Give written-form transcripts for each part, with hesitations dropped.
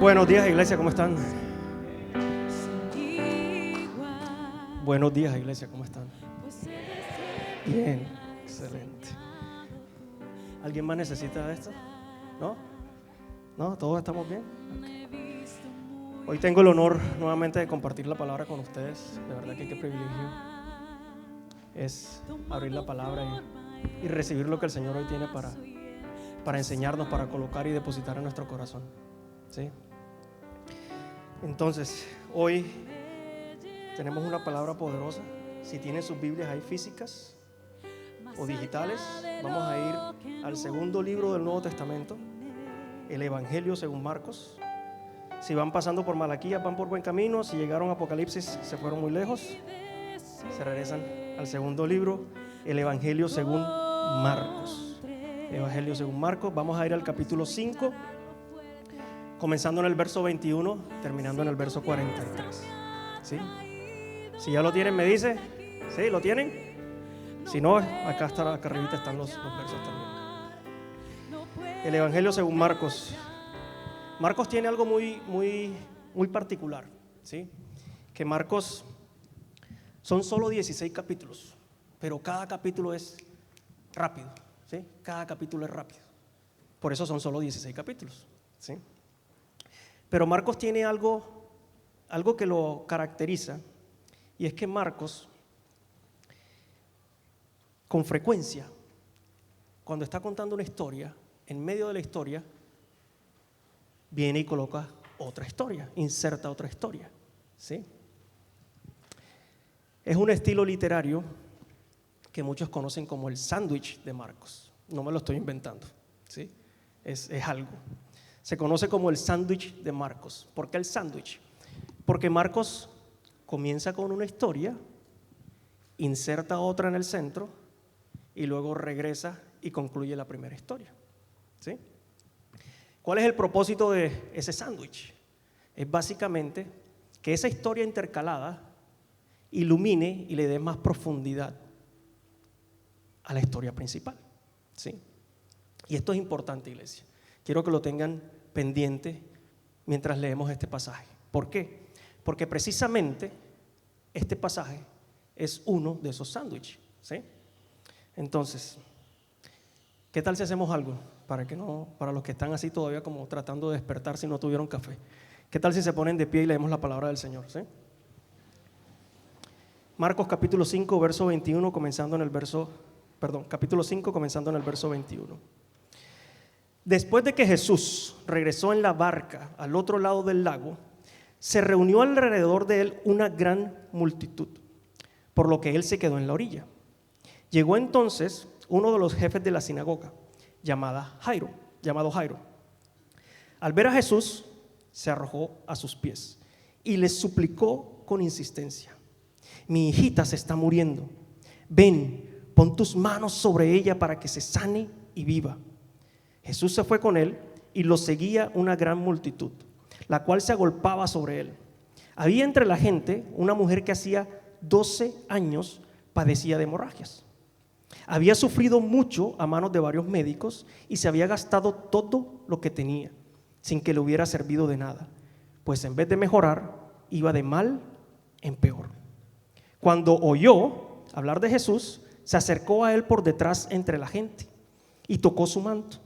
Buenos días, iglesia, ¿cómo están? Buenos días, iglesia, ¿cómo están? Bien, excelente. ¿Alguien más necesita esto? ¿No? ¿No? ¿Todos estamos bien? Okay. Hoy tengo el honor nuevamente de compartir la palabra con ustedes. De verdad que qué privilegio es abrir la palabra y recibir lo que el Señor hoy tiene para enseñarnos, para colocar y depositar en nuestro corazón. ¿Sí? Entonces, hoy tenemos una palabra poderosa. Si tienen sus Biblias ahí físicas o digitales, vamos a ir al segundo libro del Nuevo Testamento, el Evangelio según Marcos. Si van pasando por Malaquías, van por buen camino. Si llegaron a Apocalipsis, se fueron muy lejos, se regresan al segundo libro, el Evangelio según Marcos. Evangelio según Marcos. Vamos a ir al capítulo 5, comenzando en el verso 21, terminando en el verso 43. ¿Sí? Si ya lo tienen, me dice. ¿Sí? ¿Lo tienen? Si no, acá arribita están los versos también. El Evangelio según Marcos. Marcos tiene algo muy particular, ¿sí? Que Marcos son solo 16 capítulos, pero cada capítulo es rápido, ¿sí? Cada capítulo es rápido. Por eso son solo 16 capítulos, ¿sí? Pero Marcos tiene algo que lo caracteriza, y es que Marcos, con frecuencia, cuando está contando una historia, en medio de la historia, viene y coloca otra historia, inserta otra historia, ¿sí? Es un estilo literario que muchos conocen como el sándwich de Marcos. No me lo estoy inventando, ¿sí? Es algo. Se conoce como el sándwich de Marcos. ¿Por qué el sándwich? Porque Marcos comienza con una historia, inserta otra en el centro y luego regresa y concluye la primera historia, ¿sí? ¿Cuál es el propósito de ese sándwich? Es básicamente que esa historia intercalada ilumine y le dé más profundidad a la historia principal, ¿sí? Y esto es importante, iglesia. Quiero que lo tengan pendiente mientras leemos este pasaje. ¿Por qué? Porque precisamente este pasaje es uno de esos sándwiches, ¿sí? Entonces, ¿qué tal si hacemos algo? Para los que están así todavía como tratando de despertar si no tuvieron café. ¿Qué tal si se ponen de pie y leemos la palabra del Señor? ¿Sí? Marcos capítulo 5, verso 21, capítulo 5, comenzando en el verso 21. Después de que Jesús regresó en la barca al otro lado del lago, se reunió alrededor de él una gran multitud, por lo que él se quedó en la orilla. Llegó entonces uno de los jefes de la sinagoga, llamado Jairo. Al ver a Jesús, se arrojó a sus pies y le suplicó con insistencia: mi hijita se está muriendo. Ven, pon tus manos sobre ella para que se sane y viva. Jesús se fue con él y lo seguía una gran multitud, la cual se agolpaba sobre él. Había entre la gente una mujer que hacía 12 años padecía de hemorragias. Había sufrido mucho a manos de varios médicos y se había gastado todo lo que tenía, sin que le hubiera servido de nada, pues en vez de mejorar, iba de mal en peor. Cuando oyó hablar de Jesús, se acercó a él por detrás entre la gente y tocó su manto.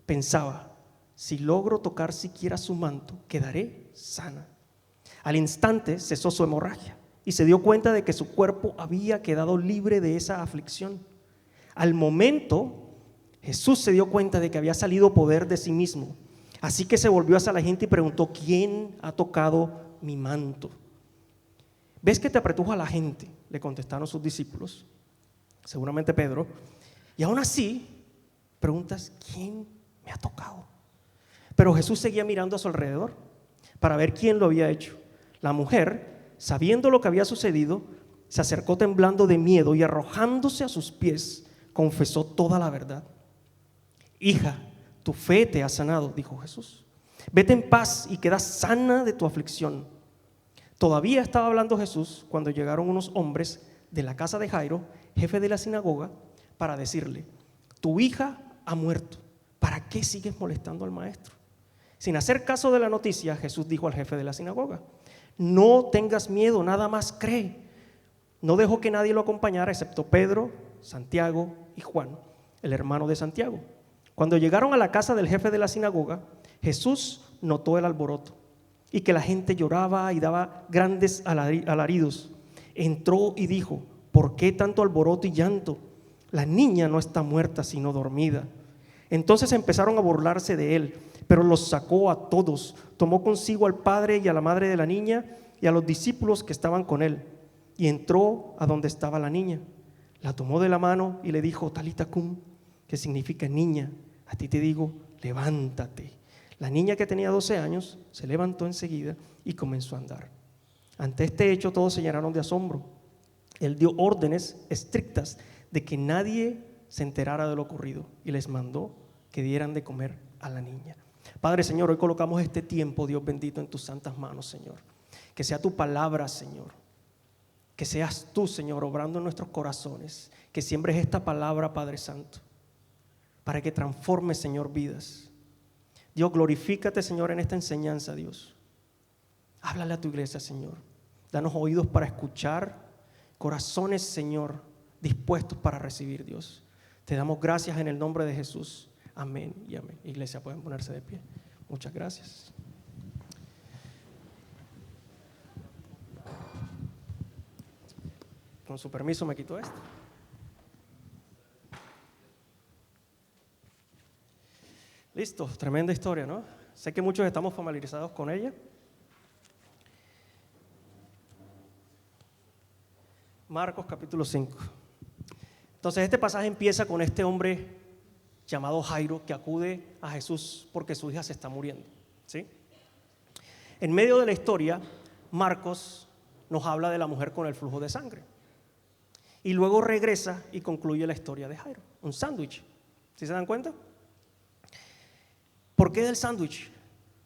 Pensaba: si logro tocar siquiera su manto, quedaré sana. Al instante cesó su hemorragia y se dio cuenta de que su cuerpo había quedado libre de esa aflicción. Al momento, Jesús se dio cuenta de que había salido poder de sí mismo. Así que se volvió hacia la gente y preguntó: ¿quién ha tocado mi manto? ¿Ves que te apretuja la gente?, le contestaron sus discípulos, seguramente Pedro. Y aún así preguntas: ¿quién me ha tocado? Pero Jesús seguía mirando a su alrededor para ver quién lo había hecho. La mujer, sabiendo lo que había sucedido, se acercó temblando de miedo y arrojándose a sus pies, confesó toda la verdad. Hija, tu fe te ha sanado, dijo Jesús. Vete en paz y queda sana de tu aflicción. Todavía estaba hablando Jesús cuando llegaron unos hombres de la casa de Jairo, jefe de la sinagoga, para decirle: tu hija ha muerto, ¿para qué sigues molestando al maestro? Sin hacer caso de la noticia, Jesús dijo al jefe de la sinagoga: no tengas miedo, nada más cree. No dejó que nadie lo acompañara excepto Pedro, Santiago y Juan, el hermano de Santiago. Cuando llegaron a la casa del jefe de la sinagoga, Jesús notó el alboroto y que la gente lloraba y daba grandes alaridos. Entró y dijo: ¿por qué tanto alboroto y llanto? La niña no está muerta, sino dormida. Entonces empezaron a burlarse de él, pero los sacó a todos. Tomó consigo al padre y a la madre de la niña y a los discípulos que estaban con él, y entró a donde estaba la niña. La tomó de la mano y le dijo: Talita cum, que significa niña, a ti te digo, levántate. La niña, que tenía 12 años, se levantó enseguida y comenzó a andar. Ante este hecho todos se llenaron de asombro. Él dio órdenes estrictas de que nadie se enterara de lo ocurrido y les mandó que dieran de comer a la niña. Padre, Señor, hoy colocamos este tiempo, Dios bendito, en tus santas manos, Señor. Que sea tu palabra, Señor. Que seas tú, Señor, obrando en nuestros corazones. Que siembres esta palabra, Padre Santo, para que transforme, Señor, vidas. Dios, glorifícate, Señor, en esta enseñanza, Dios. Háblale a tu iglesia, Señor. Danos oídos para escuchar, corazones, Señor, dispuestos para recibir, Dios. Te damos gracias en el nombre de Jesús. Amén y amén. Iglesia, pueden ponerse de pie. Muchas gracias. Con su permiso me quito esto. Listo, tremenda historia, ¿no? Sé que muchos estamos familiarizados con ella. Marcos capítulo 5. Entonces este pasaje empieza con este hombre llamado Jairo que acude a Jesús porque su hija se está muriendo, ¿sí? En medio de la historia, Marcos nos habla de la mujer con el flujo de sangre. Y luego regresa y concluye la historia de Jairo. Un sándwich, ¿sí se dan cuenta? ¿Por qué del sándwich?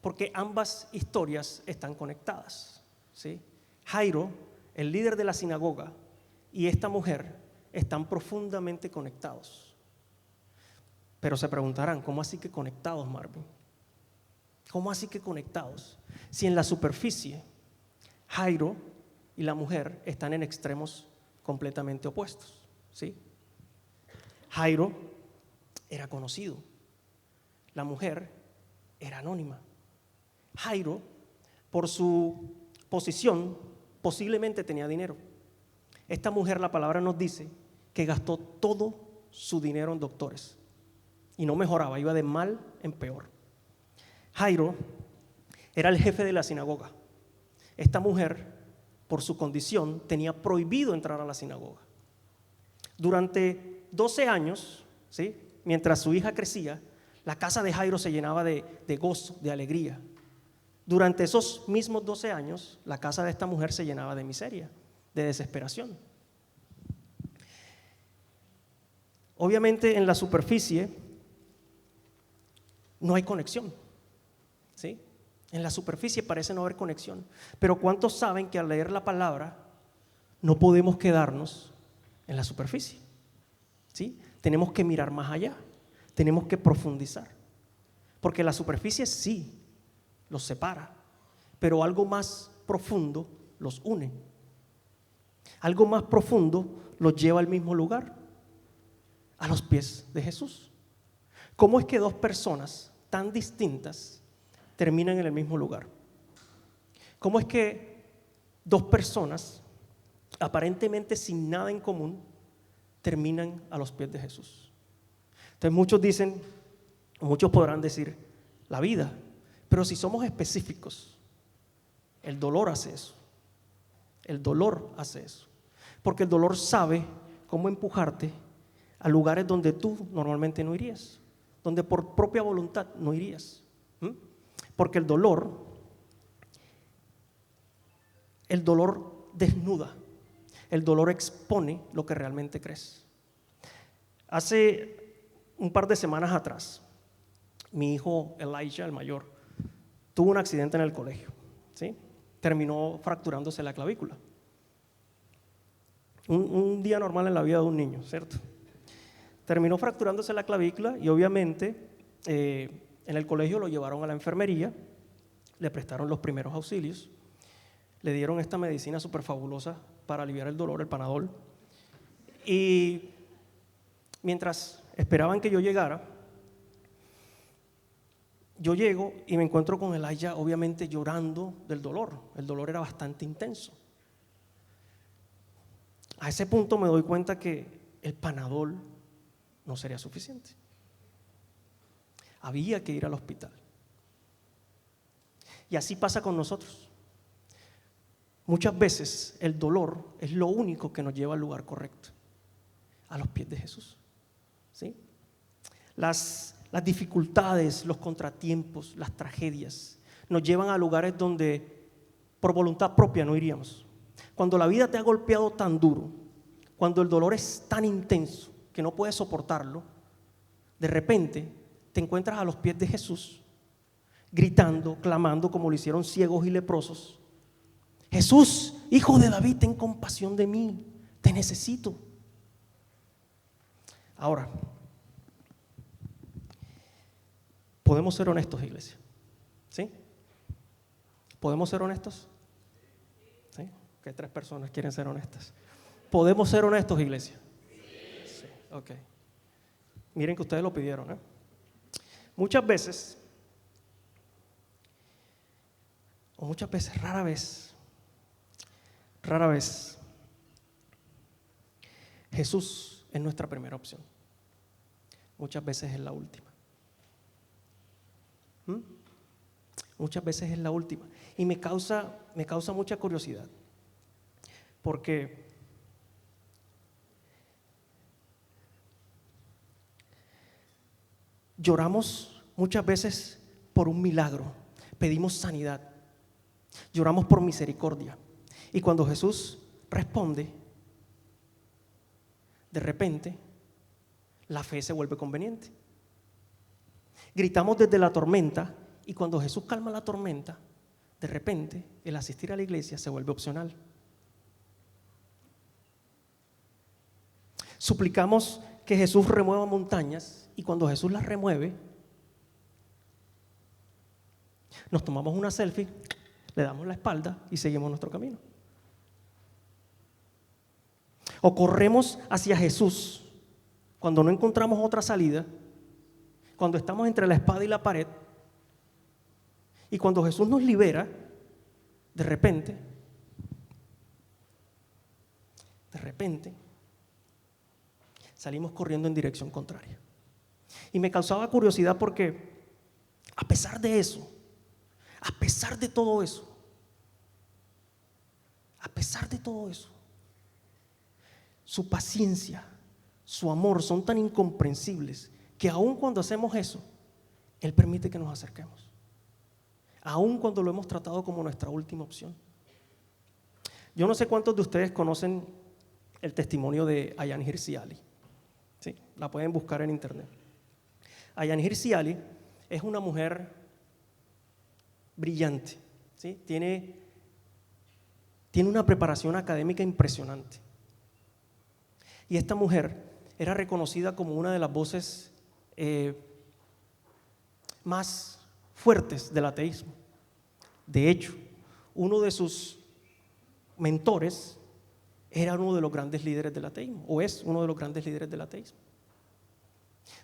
Porque ambas historias están conectadas, ¿sí? Jairo, el líder de la sinagoga, y esta mujer están profundamente conectados. Pero se preguntarán: ¿cómo así que conectados, Marvin? ¿Cómo así que conectados? Si en la superficie Jairo y la mujer están en extremos completamente opuestos, ¿sí? Jairo era conocido, la mujer era anónima. Jairo, por su posición, posiblemente tenía dinero. Esta mujer, la palabra nos dice que gastó todo su dinero en doctores y no mejoraba, iba de mal en peor. Jairo era el jefe de la sinagoga. Esta mujer, por su condición, tenía prohibido entrar a la sinagoga. Durante 12 años, ¿sí?, mientras su hija crecía, la casa de Jairo se llenaba de gozo, de alegría. Durante esos mismos 12 años, la casa de esta mujer se llenaba de miseria, de desesperación. Obviamente en la superficie no hay conexión, ¿sí? En la superficie parece no haber conexión, pero ¿cuántos saben que al leer la palabra no podemos quedarnos en la superficie? ¿Sí? Tenemos que mirar más allá, tenemos que profundizar, porque la superficie sí los separa, pero algo más profundo los une. Algo más profundo los lleva al mismo lugar, a los pies de Jesús. ¿Cómo es que dos personas tan distintas terminan en el mismo lugar? ¿Cómo es que dos personas aparentemente sin nada en común terminan a los pies de Jesús? Entonces muchos podrán decir la vida, pero si somos específicos, el dolor hace eso. El dolor hace eso, porque el dolor sabe cómo empujarte a lugares donde tú normalmente no irías, donde por propia voluntad no irías. Porque el dolor desnuda, el dolor expone lo que realmente crees. Hace un par de semanas atrás, mi hijo Elijah, el mayor, tuvo un accidente en el colegio, ¿sí? Terminó fracturándose la clavícula. Un día normal en la vida de un niño, ¿cierto? Terminó fracturándose la clavícula y obviamente En el colegio lo llevaron a la enfermería, le prestaron los primeros auxilios, le dieron esta medicina súper fabulosa para aliviar el dolor, el Panadol. Y mientras esperaban que yo llegara, yo llego y me encuentro con Elijah obviamente llorando del dolor. El dolor era bastante intenso. A ese punto me doy cuenta que el Panadol no sería suficiente. Había que ir al hospital. Y así pasa con nosotros. Muchas veces el dolor es lo único que nos lleva al lugar correcto, a los pies de Jesús. ¿Sí? Las dificultades, los contratiempos, las tragedias nos llevan a lugares donde por voluntad propia no iríamos. Cuando la vida te ha golpeado tan duro, cuando el dolor es tan intenso que no puedes soportarlo, de repente te encuentras a los pies de Jesús, gritando, clamando como lo hicieron ciegos y leprosos: Jesús, Hijo de David, ten compasión de mí, te necesito. Ahora, podemos ser honestos, iglesia. ¿Sí? ¿Podemos ser honestos? ¿Sí? Que 3 personas quieren ser honestas. ¿Podemos ser honestos, iglesia? Sí. Ok. Miren que ustedes lo pidieron, ¿eh? Muchas veces, rara vez, Jesús es nuestra primera opción. Muchas veces es la última. Muchas veces es la última. Y me causa mucha curiosidad, porque lloramos muchas veces por un milagro, pedimos sanidad, lloramos por misericordia. Y cuando Jesús responde, de repente, la fe se vuelve conveniente. Gritamos desde la tormenta, y cuando Jesús calma la tormenta, de repente el asistir a la iglesia se vuelve opcional. Suplicamos que Jesús remueva montañas, y cuando Jesús las remueve, nos tomamos una selfie, le damos la espalda y seguimos nuestro camino. O corremos hacia Jesús cuando no encontramos otra salida, cuando estamos entre la espada y la pared, y cuando Jesús nos libera, de repente, salimos corriendo en dirección contraria. Y me causaba curiosidad porque a pesar de eso, a pesar de todo eso, su paciencia, su amor son tan incomprensibles que aun cuando hacemos eso, Él permite que nos acerquemos. Aun cuando lo hemos tratado como nuestra última opción. Yo no sé cuántos de ustedes conocen el testimonio de Ayaan Hirsi Ali. Sí, la pueden buscar en internet. Ayaan Hirsi Ali es una mujer brillante, ¿sí? Tiene una preparación académica impresionante. Y esta mujer era reconocida como una de las voces más fuertes del ateísmo. De hecho, uno de sus mentores era uno de los grandes líderes del ateísmo, o es uno de los grandes líderes del ateísmo.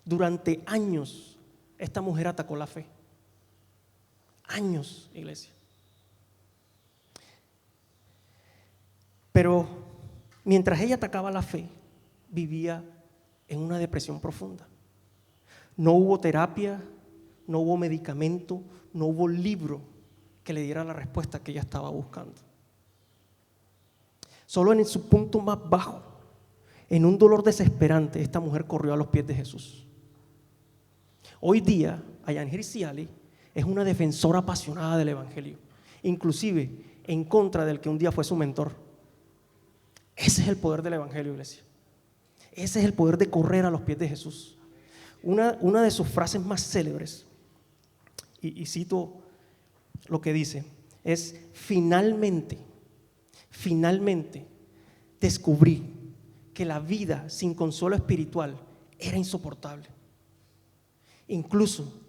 Durante años, esta mujer atacó la fe. Años, iglesia. Pero mientras ella atacaba la fe, vivía en una depresión profunda. No hubo terapia, no hubo medicamento, no hubo libro que le diera la respuesta que ella estaba buscando. Solo en su punto más bajo, en un dolor desesperante, esta mujer corrió a los pies de Jesús. Hoy día, Ayaan Hirsi Ali es una defensora apasionada del Evangelio, inclusive en contra del que un día fue su mentor. Ese es el poder del Evangelio, iglesia. Ese es el poder de correr a los pies de Jesús. Una de sus frases más célebres, y cito lo que dice, es: finalmente descubrí que la vida sin consuelo espiritual era insoportable. Incluso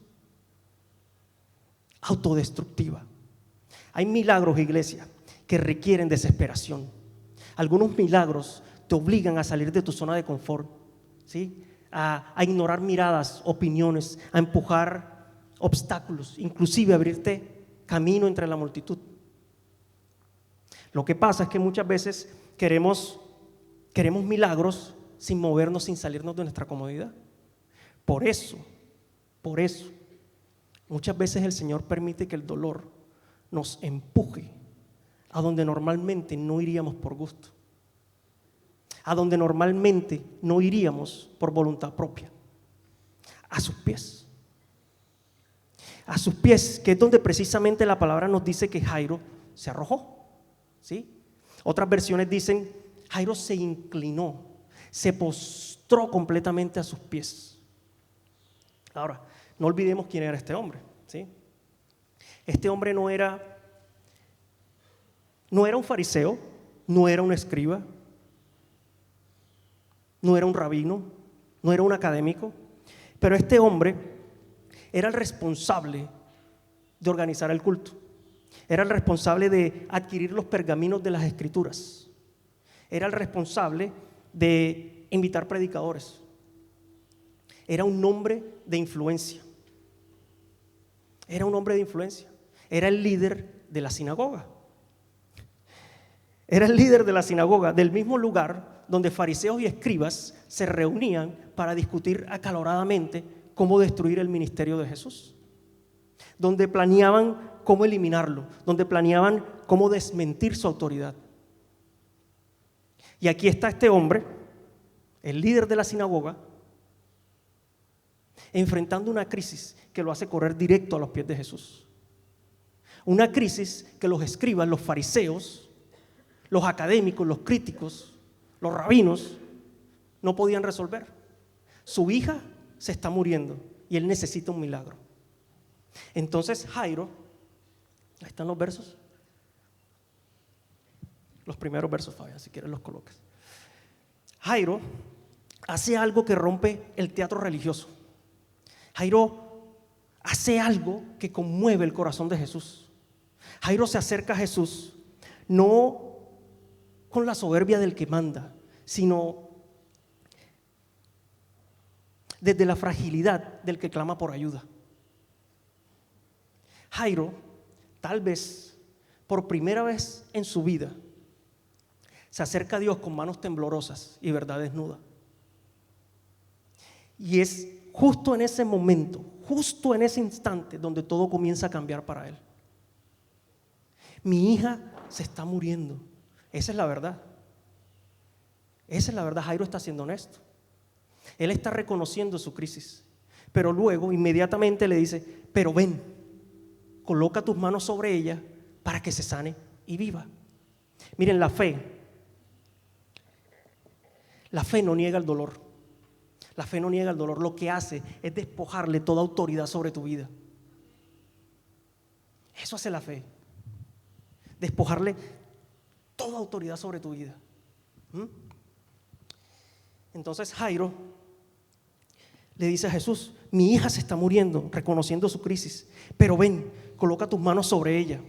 autodestructiva. Hay milagros, iglesia, que requieren desesperación. Algunos milagros te obligan a salir de tu zona de confort, ¿sí? A ignorar miradas, opiniones, a empujar obstáculos, inclusive abrirte camino entre la multitud. Lo que pasa es que muchas veces queremos milagros sin movernos, sin salirnos de nuestra comodidad. Por eso, muchas veces el Señor permite que el dolor nos empuje a donde normalmente no iríamos por gusto, a donde normalmente no iríamos por voluntad propia, a sus pies. A sus pies, que es donde precisamente la palabra nos dice que Jairo se arrojó, ¿sí? Otras versiones dicen, Jairo se inclinó, se postró completamente a sus pies. Ahora, no olvidemos quién era este hombre, ¿sí? Este hombre no era un fariseo, no era un escriba, no era un rabino, no era un académico, pero este hombre era el responsable de organizar el culto, era el responsable de adquirir los pergaminos de las escrituras, era el responsable de invitar predicadores, era un hombre de influencia, era el líder de la sinagoga. Era el líder de la sinagoga, del mismo lugar donde fariseos y escribas se reunían para discutir acaloradamente cómo destruir el ministerio de Jesús, donde planeaban cómo eliminarlo, donde planeaban cómo desmentir su autoridad. Y aquí está este hombre, el líder de la sinagoga, enfrentando una crisis que lo hace correr directo a los pies de Jesús. Una crisis que los escribas, los fariseos, los académicos, los críticos, los rabinos no podían resolver. Su hija se está muriendo y él necesita un milagro. Entonces Jairo, ahí están los versos, los primeros versos, Fabián, si quieres los colocas. Jairo hace algo que rompe el teatro religioso. Jairo hace algo que conmueve el corazón de Jesús. Jairo se acerca a Jesús no con la soberbia del que manda, sino desde la fragilidad del que clama por ayuda. Jairo, tal vez por primera vez en su vida, se acerca a Dios con manos temblorosas y verdad desnuda. Y es justo en ese momento, justo en ese instante, donde todo comienza a cambiar para él. Mi hija se está muriendo. Esa es la verdad. Esa es la verdad. Jairo está siendo honesto. Él está reconociendo su crisis. Pero luego, inmediatamente le dice, pero ven, coloca tus manos sobre ella para que se sane y viva. Miren, la fe no niega el dolor. La fe no niega el dolor. Lo que hace es despojarle toda autoridad sobre tu vida. Eso hace la fe. Despojarle toda autoridad sobre tu vida. Entonces Jairo le dice a Jesús, mi hija se está muriendo, reconociendo su crisis, pero ven, coloca tus manos sobre ella.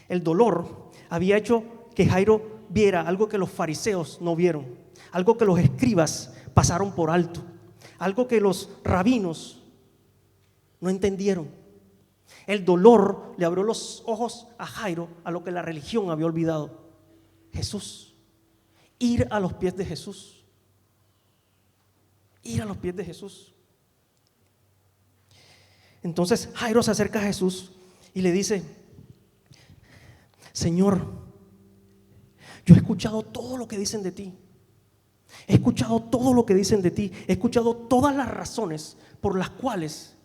El dolor había hecho que Jairo viera algo que los fariseos no vieron, algo que los escribas pasaron por alto, algo que los rabinos no entendieron. El dolor le abrió los ojos a Jairo a lo que la religión había olvidado. Jesús, ir a los pies de Jesús, ir a los pies de Jesús. Entonces Jairo se acerca a Jesús y le dice, Señor, yo he escuchado todo lo que dicen de ti, he escuchado todo lo que dicen de ti, he escuchado todas las razones por las cuales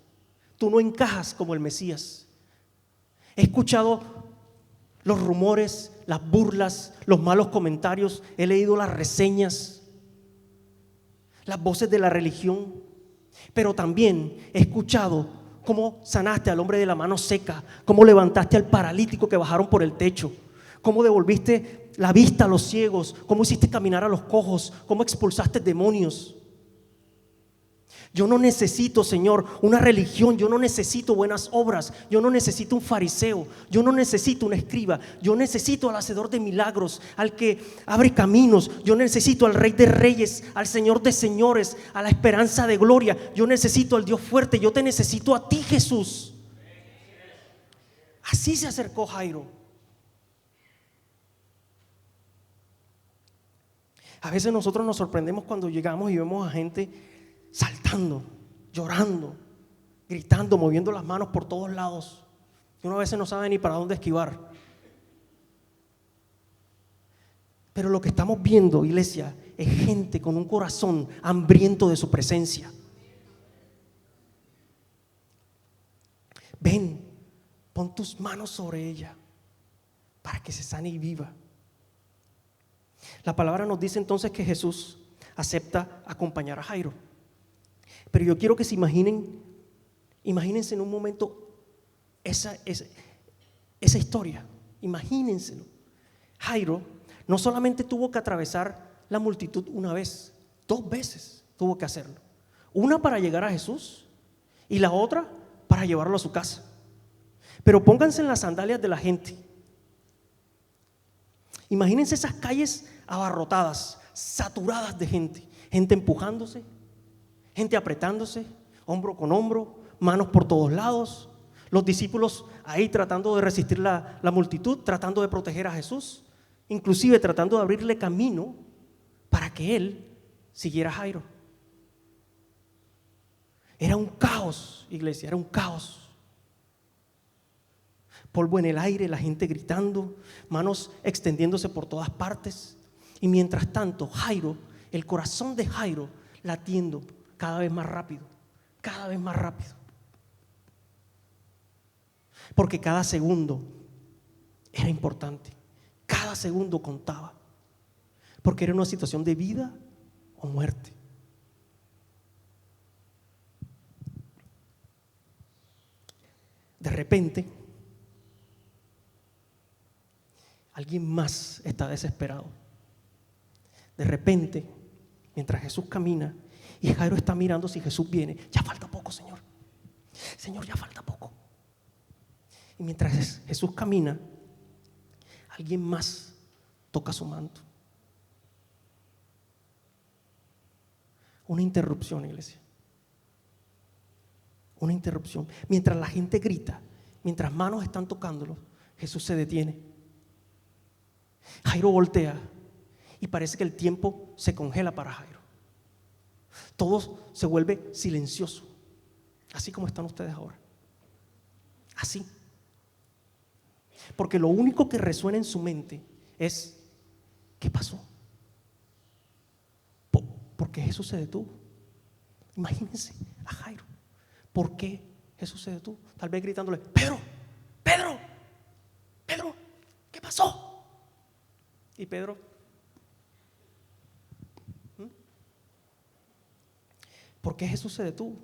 tú no encajas como el Mesías. He escuchado los rumores, las burlas, los malos comentarios, he leído las reseñas, las voces de la religión, pero también he escuchado cómo sanaste al hombre de la mano seca, cómo levantaste al paralítico que bajaron por el techo, cómo devolviste la vista a los ciegos, cómo hiciste caminar a los cojos, cómo expulsaste demonios. Yo no necesito, Señor, una religión. Yo no necesito buenas obras. Yo no necesito un fariseo. Yo no necesito un escriba. Yo necesito al hacedor de milagros, al que abre caminos. Yo necesito al Rey de Reyes, al Señor de Señores, a la esperanza de gloria. Yo necesito al Dios fuerte. Yo te necesito a ti, Jesús. Así se acercó Jairo. A veces nosotros nos sorprendemos cuando llegamos y vemos a gente saltando, llorando, gritando, moviendo las manos por todos lados. Y uno a veces no sabe ni para dónde esquivar. Pero lo que estamos viendo, iglesia, es gente con un corazón hambriento de su presencia. Ven, pon tus manos sobre ella para que se sane y viva. La palabra nos dice entonces que Jesús acepta acompañar a Jairo. Pero yo quiero que se imagínense en un momento esa historia. Imagínenselo. Jairo no solamente tuvo que atravesar la multitud una vez, 2 veces tuvo que hacerlo. Una para llegar a Jesús y la otra para llevarlo a su casa. Pero pónganse en las sandalias de la gente. Imagínense esas calles abarrotadas, saturadas de gente. Gente empujándose, gente apretándose, hombro con hombro, manos por todos lados. Los discípulos ahí tratando de resistir la multitud, tratando de proteger a Jesús, inclusive tratando de abrirle camino para que él siguiera a Jairo. Era un caos, iglesia, era un caos. Polvo en el aire, la gente gritando, manos extendiéndose por todas partes. Y mientras tanto, Jairo, el corazón de Jairo, latiendo cada vez más rápido, cada vez más rápido. Porque cada segundo era importante, cada segundo contaba. Porque era una situación de vida o muerte. De repente, alguien más está desesperado. De repente, mientras Jesús camina y Jairo está mirando si Jesús viene, ya falta poco, Señor. Señor, ya falta poco. Y mientras Jesús camina, alguien más toca su manto. Una interrupción, iglesia. Una interrupción. Mientras la gente grita, mientras manos están tocándolo, Jesús se detiene. Jairo voltea y parece que el tiempo se congela para Jairo. Todo se vuelve silencioso, así como están ustedes ahora. Así. Porque lo único que resuena en su mente es: ¿qué pasó? ¿Por qué Jesús se detuvo? Imagínense a Jairo. ¿Por qué Jesús se detuvo? Tal vez gritándole: Pedro, Pedro, Pedro, ¿qué pasó? Y Pedro, ¿por qué Jesús se detuvo?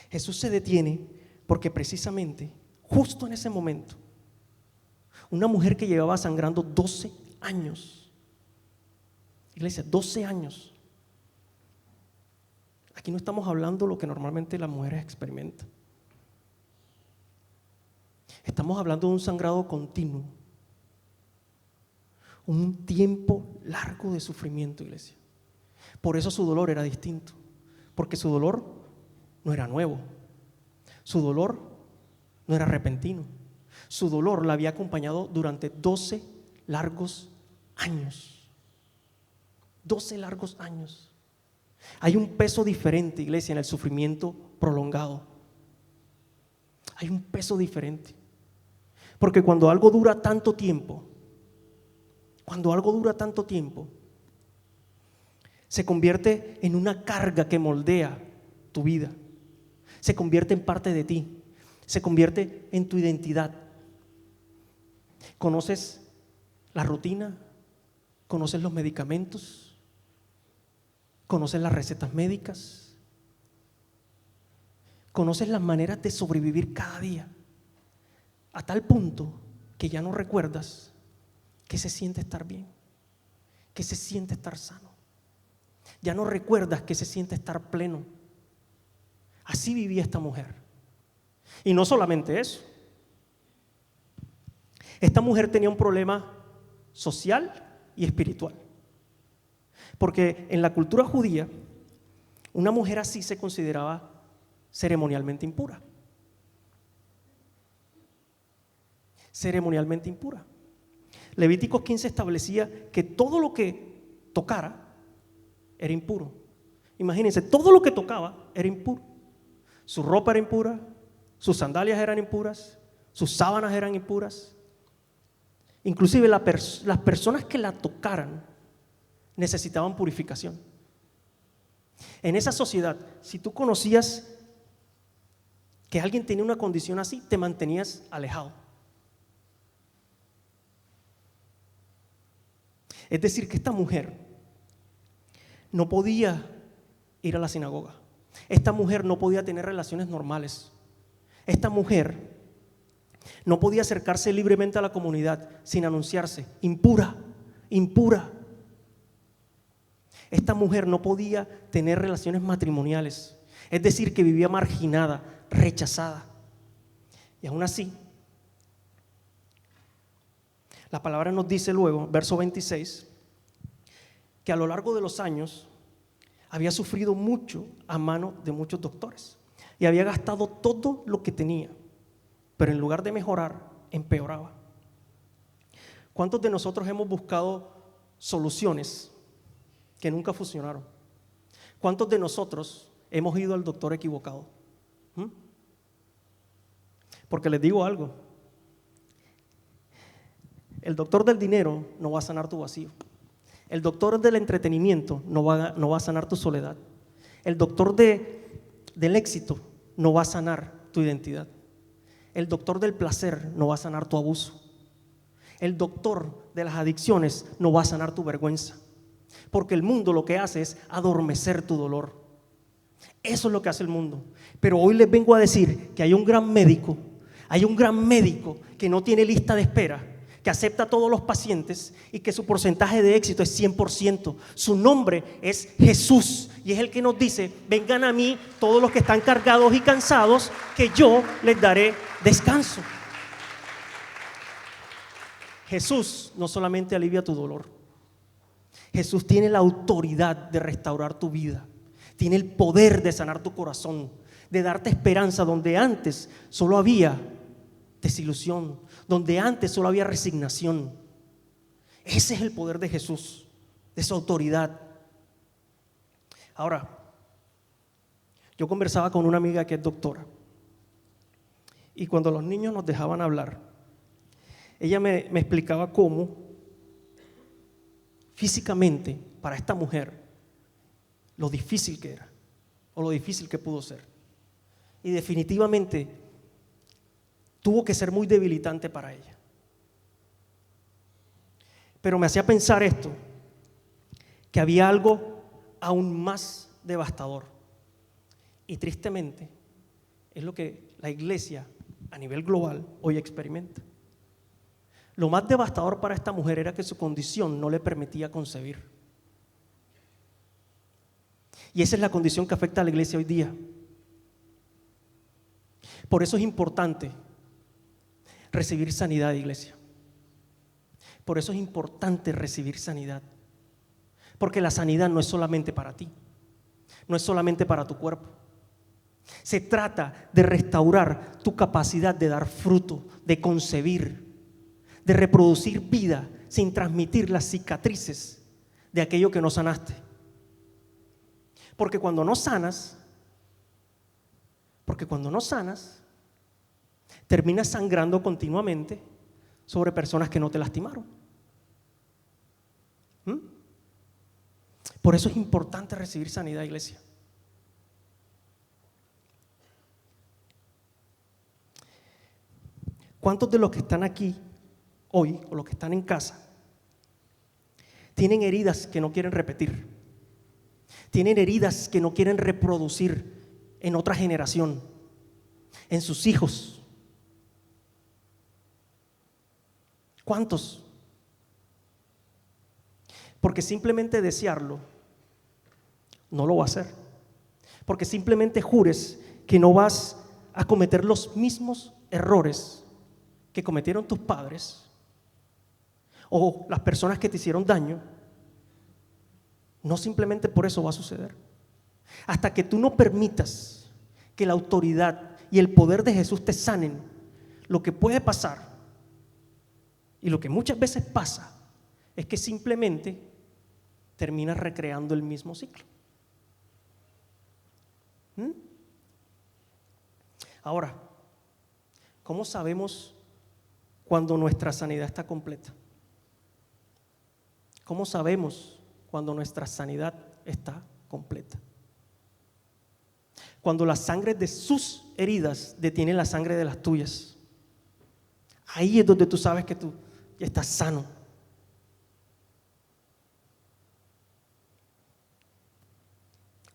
Jesús se detiene porque precisamente, justo en ese momento, una mujer que llevaba sangrando 12 años, iglesia, 12 años. Aquí no estamos hablando de lo que normalmente las mujeres experimentan. Estamos hablando de un sangrado continuo, un tiempo largo de sufrimiento, iglesia. Por eso su dolor era distinto, porque su dolor no era nuevo, su dolor no era repentino, su dolor la había acompañado durante 12 largos años. 12 largos años. Hay un peso diferente, iglesia, en el sufrimiento prolongado. Hay un peso diferente. Porque cuando algo dura tanto tiempo, se convierte en una carga que moldea tu vida. Se convierte en parte de ti. Se convierte en tu identidad. ¿Conoces la rutina? ¿Conoces los medicamentos? ¿Conoces las recetas médicas? ¿Conoces las maneras de sobrevivir cada día? A tal punto que ya no recuerdas que se siente estar bien, que se siente estar sano. Ya no recuerdas que se siente estar pleno. Así vivía esta mujer. Y no solamente eso. Esta mujer tenía un problema social y espiritual. Porque en la cultura judía, una mujer así se consideraba ceremonialmente impura. Ceremonialmente impura. Levíticos 15 establecía que todo lo que tocara era impuro. Imagínense, todo lo que tocaba era impuro. Su ropa era impura, sus sandalias eran impuras, sus sábanas eran impuras. Inclusive las personas que la tocaran necesitaban purificación. En esa sociedad, si tú conocías que alguien tenía una condición así, te mantenías alejado. Es decir, que esta mujer no podía ir a la sinagoga. Esta mujer no podía tener relaciones normales. Esta mujer no podía acercarse libremente a la comunidad sin anunciarse impura, impura. Esta mujer no podía tener relaciones matrimoniales, es decir, que vivía marginada, rechazada. Y aún así, la palabra nos dice luego, verso 26, que a lo largo de los años había sufrido mucho a mano de muchos doctores y había gastado todo lo que tenía, pero en lugar de mejorar, empeoraba. ¿Cuántos de nosotros hemos buscado soluciones que nunca funcionaron? ¿Cuántos de nosotros hemos ido al doctor equivocado? Porque les digo algo, el doctor del dinero no va a sanar tu vacío. El doctor del entretenimiento no va a sanar tu soledad. El doctor del éxito no va a sanar tu identidad. El doctor del placer no va a sanar tu abuso. El doctor de las adicciones no va a sanar tu vergüenza. Porque el mundo lo que hace es adormecer tu dolor. Eso es lo que hace el mundo. Pero hoy les vengo a decir que hay un gran médico que no tiene lista de espera, que acepta a todos los pacientes y que su porcentaje de éxito es 100%. Su nombre es Jesús y es el que nos dice: vengan a mí todos los que están cargados y cansados, que yo les daré descanso. Jesús no solamente alivia tu dolor, Jesús tiene la autoridad de restaurar tu vida, tiene el poder de sanar tu corazón, de darte esperanza donde antes solo había desilusión, donde antes solo había resignación. Ese es el poder de Jesús, de su autoridad. Ahora, yo conversaba con una amiga que es doctora y cuando los niños nos dejaban hablar, ella me explicaba cómo físicamente para esta mujer lo difícil que era o lo difícil que pudo ser, y definitivamente tuvo que ser muy debilitante para ella. Pero me hacía pensar esto, que había algo aún más devastador, y tristemente es lo que la iglesia a nivel global hoy experimenta. Lo más devastador para esta mujer era que su condición no le permitía concebir. Y esa es la condición que afecta a la iglesia hoy día. Por eso es importante recibir sanidad, iglesia. Por eso es importante recibir sanidad. Porque la sanidad no es solamente para ti, no es solamente para tu cuerpo. Se trata de restaurar tu capacidad de dar fruto, de concebir, de reproducir vida sin transmitir las cicatrices de aquello que no sanaste. Porque cuando no sanas, terminas sangrando continuamente sobre personas que no te lastimaron. Por eso es importante recibir sanidad, iglesia. ¿Cuántos de los que están aquí hoy o los que están en casa tienen heridas que no quieren repetir? Tienen heridas que no quieren reproducir en otra generación, en sus hijos. ¿Cuántos? Porque simplemente desearlo no lo va a hacer. Porque simplemente jures que no vas a cometer los mismos errores que cometieron tus padres o las personas que te hicieron daño, no simplemente por eso va a suceder. Hasta que tú no permitas que la autoridad y el poder de Jesús te sanen, lo que puede pasar y lo que muchas veces pasa es que simplemente terminas recreando el mismo ciclo. Ahora, ¿cómo sabemos cuando nuestra sanidad está completa? ¿Cómo sabemos cuando nuestra sanidad está completa? Cuando la sangre de sus heridas detiene la sangre de las tuyas. Ahí es donde tú sabes que tú ya estás sano.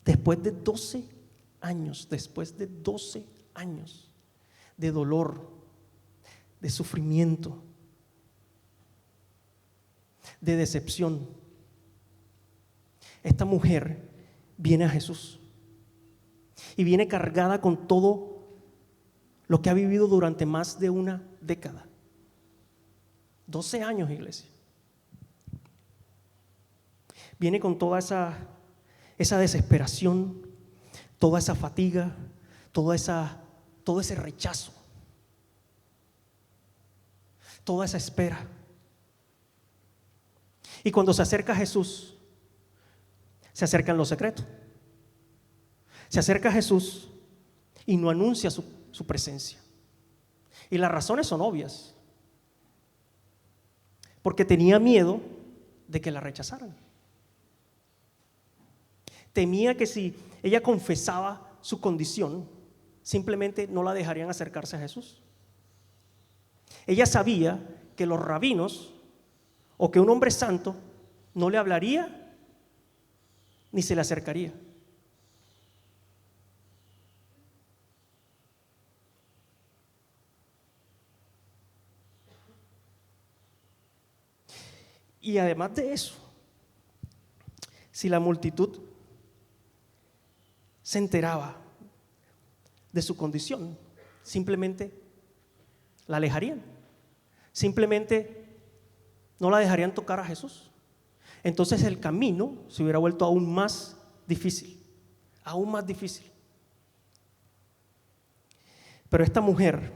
Después de 12 años de dolor, de sufrimiento, de decepción, esta mujer viene a Jesús y viene cargada con todo lo que ha vivido durante más de una década. 12 años, iglesia. Viene con toda esa desesperación, toda esa fatiga, todo ese rechazo, toda esa espera. Y cuando se acerca a Jesús, se acerca en lo secreto. Se acerca a Jesús y no anuncia su presencia. Y las razones son obvias. Porque tenía miedo de que la rechazaran. Temía que si ella confesaba su condición, simplemente no la dejarían acercarse a Jesús. Ella sabía que los rabinos o que un hombre santo no le hablaría ni se le acercaría. Y además de eso, si la multitud se enteraba de su condición, simplemente la alejarían, simplemente no la dejarían tocar a Jesús. Entonces el camino se hubiera vuelto aún más difícil, aún más difícil. Pero esta mujer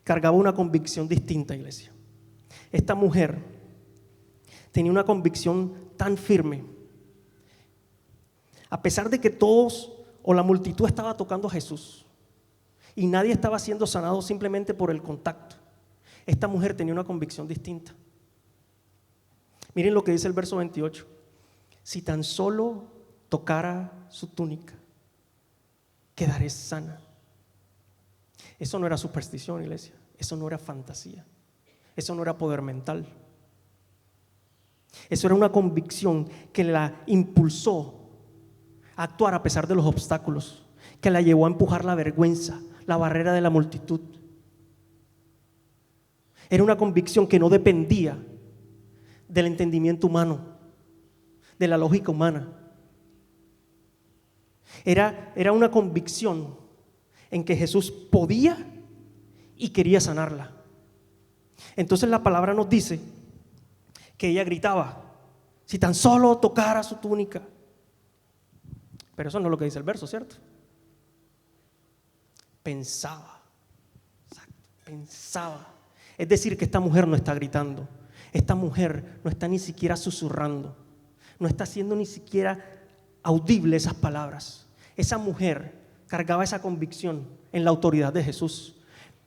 cargaba una convicción distinta, iglesia. Esta mujer tenía una convicción tan firme, a pesar de que todos o la multitud estaba tocando a Jesús y nadie estaba siendo sanado simplemente por el contacto. Esta mujer tenía una convicción distinta. Miren lo que dice el verso 28. Si tan solo tocara su túnica, quedaré sana. Eso no era superstición, iglesia. Eso no era fantasía. Eso no era poder mental. Eso era una convicción que la impulsó a actuar a pesar de los obstáculos, que la llevó a empujar la vergüenza, la barrera de la multitud. Era una convicción que no dependía del entendimiento humano, de la lógica humana. Era una convicción en que Jesús podía y quería sanarla. Entonces la palabra nos dice que ella gritaba, si tan solo tocara su túnica. Pero eso no es lo que dice el verso, ¿cierto? Pensaba. Exacto, pensaba. Es decir, que esta mujer no está gritando. Esta mujer no está ni siquiera susurrando. No está haciendo ni siquiera audible esas palabras. Esa mujer cargaba esa convicción en la autoridad de Jesús.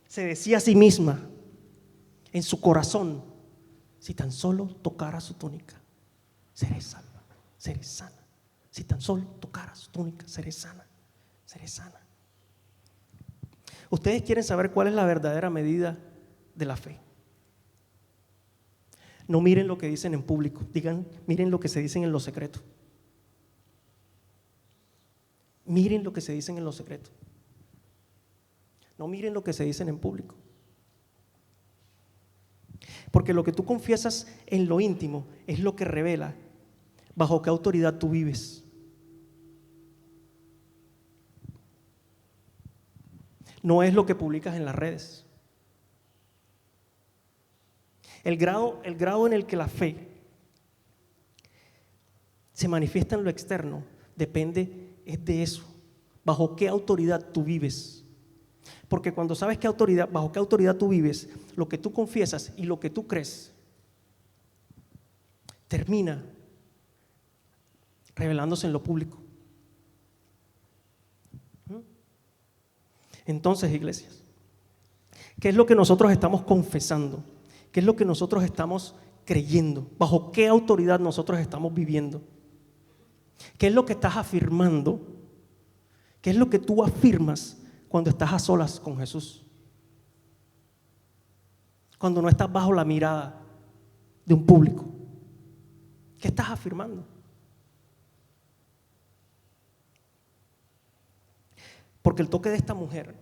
Se decía a sí misma, en su corazón, si tan solo tocara su túnica, seré salva, seré sana. Si tan solo tocara su túnica, seré sana, seré sana. Ustedes quieren saber cuál es la verdadera medida de la fe. No miren lo que dicen en público, miren lo que se dicen en lo secreto. Miren lo que se dicen en lo secreto. No miren lo que se dicen en público. Porque lo que tú confiesas en lo íntimo es lo que revela bajo qué autoridad tú vives. No es lo que publicas en las redes. El grado en el que la fe se manifiesta en lo externo depende es de eso. ¿Bajo qué autoridad tú vives? Porque cuando sabes bajo qué autoridad tú vives, lo que tú confiesas y lo que tú crees termina revelándose en lo público. Entonces, iglesias, ¿qué es lo que nosotros estamos confesando? ¿Qué es lo que nosotros estamos creyendo? ¿Bajo qué autoridad nosotros estamos viviendo? ¿Qué es lo que estás afirmando? ¿Qué es lo que tú afirmas cuando estás a solas con Jesús? Cuando no estás bajo la mirada de un público. ¿Qué estás afirmando? Porque el toque de esta mujer,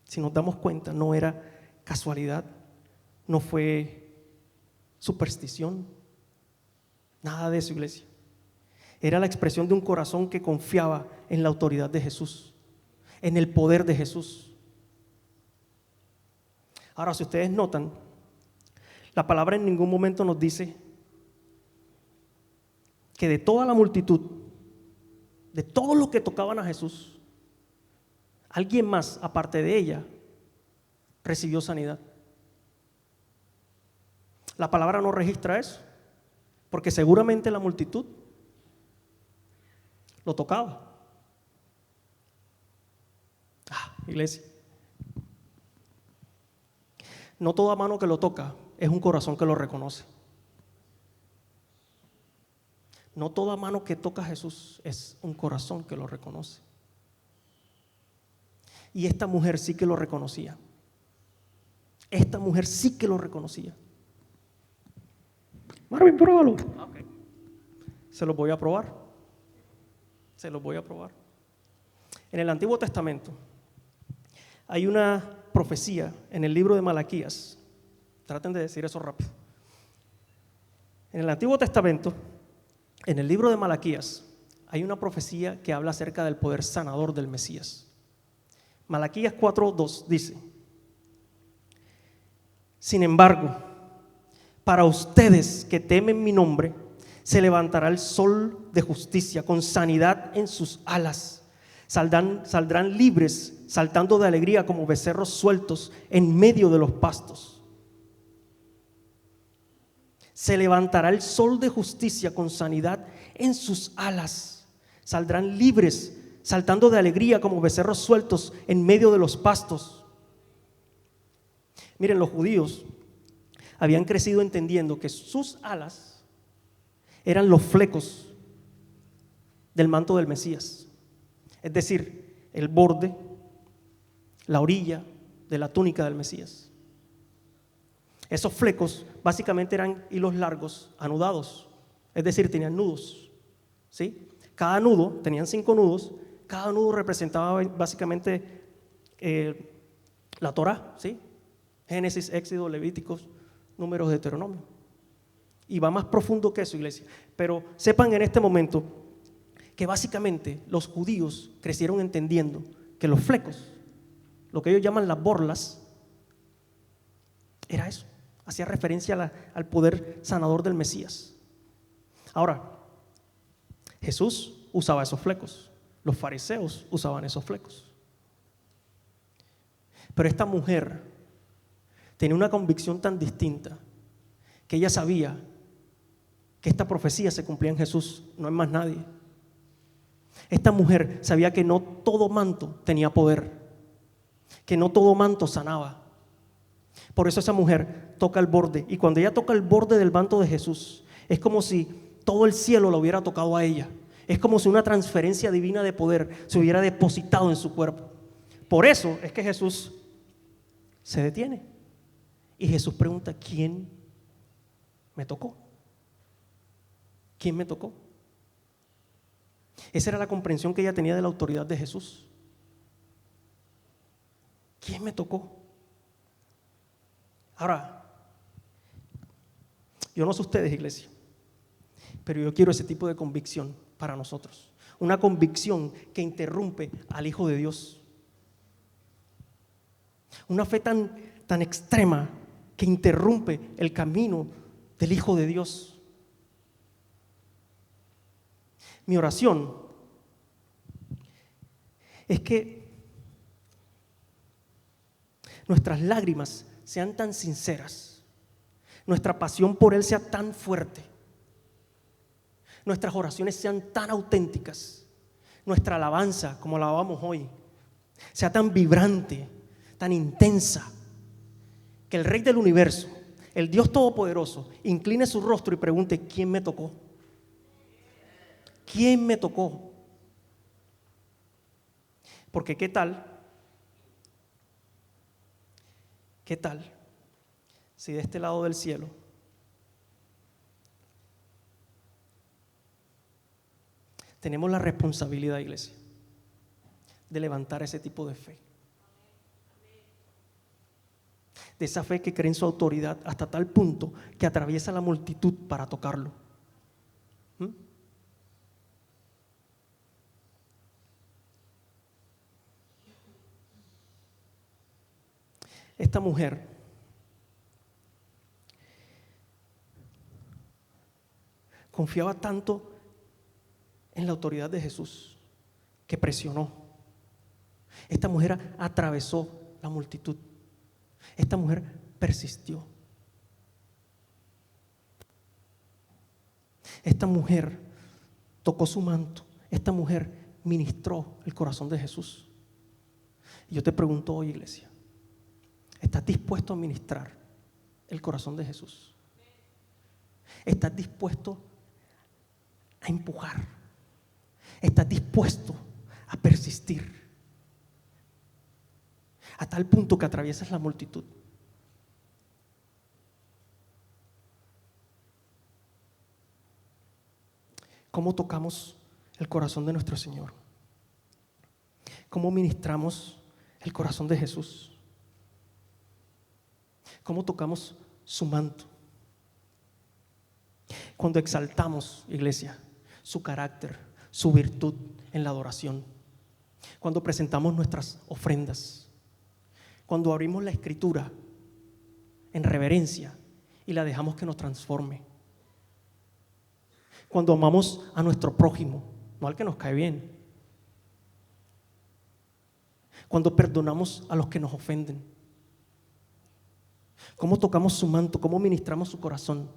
si nos damos cuenta, no era casualidad, no fue superstición, nada de eso, iglesia. Era la expresión de un corazón que confiaba en la autoridad de Jesús, en el poder de Jesús. Ahora, si ustedes notan, la palabra en ningún momento nos dice que de toda la multitud, de todos los que tocaban a Jesús, alguien más, aparte de ella, recibió sanidad. La palabra no registra eso, porque seguramente la multitud lo tocaba. Iglesia, no toda mano que lo toca es un corazón que lo reconoce. No toda mano que toca a Jesús es un corazón que lo reconoce. Y esta mujer sí que lo reconocía. Esta mujer sí que lo reconocía. Marvin, pruébalo. Okay. Se los voy a probar. En el Antiguo Testamento hay una profecía en el libro de Malaquías. Traten de decir eso rápido. En el Antiguo Testamento, en el libro de Malaquías, hay una profecía que habla acerca del poder sanador del Mesías. Malaquías 4:2 dice: sin embargo, para ustedes que temen mi nombre, se levantará el sol de justicia con sanidad en sus alas. Saldrán libres, saltando de alegría como becerros sueltos en medio de los pastos. Se levantará el sol de justicia con sanidad en sus alas. Saldrán libres, saltando de alegría como becerros sueltos en medio de los pastos. Miren, los judíos habían crecido entendiendo que sus alas eran los flecos del manto del Mesías. Es decir, el borde, la orilla de la túnica del Mesías. Esos flecos básicamente eran hilos largos anudados, es decir, tenían nudos, ¿sí? Cada nudo, tenían 5 nudos, cada nudo representaba básicamente la Torá, ¿sí? Génesis, Éxodo, Levíticos, Números, Deuteronomio. Y va más profundo que eso, iglesia. Pero sepan en este momento que básicamente los judíos crecieron entendiendo que los flecos, lo que ellos llaman las borlas, era eso. Hacía referencia al poder sanador del Mesías. Ahora, Jesús usaba esos flecos. Los fariseos usaban esos flecos. Pero esta mujer tenía una convicción tan distinta que ella sabía que esta profecía se cumplía en Jesús, no en más nadie. Esta mujer sabía que no todo manto tenía poder, que no todo manto sanaba. Por eso esa mujer toca el borde, y cuando ella toca el borde del manto de Jesús, es como si todo el cielo lo hubiera tocado a ella. Es como si una transferencia divina de poder se hubiera depositado en su cuerpo. Por eso es que Jesús se detiene y Jesús pregunta: ¿quién me tocó? ¿Quién me tocó? Esa era la comprensión que ella tenía de la autoridad de Jesús. ¿Quién me tocó? Ahora, yo no sé ustedes, iglesia, pero yo quiero ese tipo de convicción para nosotros. Una convicción que interrumpe al Hijo de Dios. Una fe tan extrema que interrumpe el camino del Hijo de Dios. Mi oración es que nuestras lágrimas sean tan sinceras, nuestra pasión por Él sea tan fuerte, nuestras oraciones sean tan auténticas, nuestra alabanza, como alabamos hoy, sea tan vibrante, tan intensa, que el Rey del universo, el Dios Todopoderoso, incline su rostro y pregunte: ¿quién me tocó? ¿Quién me tocó? Porque ¿qué tal si de este lado del cielo tenemos la responsabilidad, iglesia, de levantar ese tipo de fe? De esa fe que cree en su autoridad hasta tal punto que atraviesa la multitud para tocarlo. Esta mujer confiaba tanto en la autoridad de Jesús que presionó. Esta mujer atravesó la multitud. Esta mujer persistió. Esta mujer tocó su manto. Esta mujer ministró el corazón de Jesús. Y yo te pregunto hoy, iglesia, ¿estás dispuesto a ministrar el corazón de Jesús? ¿Estás dispuesto a empujar? ¿Estás dispuesto a persistir? A tal punto que atraviesas la multitud. ¿Cómo tocamos el corazón de nuestro Señor? ¿Cómo ministramos el corazón de Jesús? ¿Cómo tocamos su manto? Cuando exaltamos, iglesia, su carácter, su virtud en la adoración. Cuando presentamos nuestras ofrendas. Cuando abrimos la Escritura en reverencia y la dejamos que nos transforme. Cuando amamos a nuestro prójimo, no al que nos cae bien. Cuando perdonamos a los que nos ofenden. ¿Cómo tocamos su manto? ¿Cómo ministramos su corazón?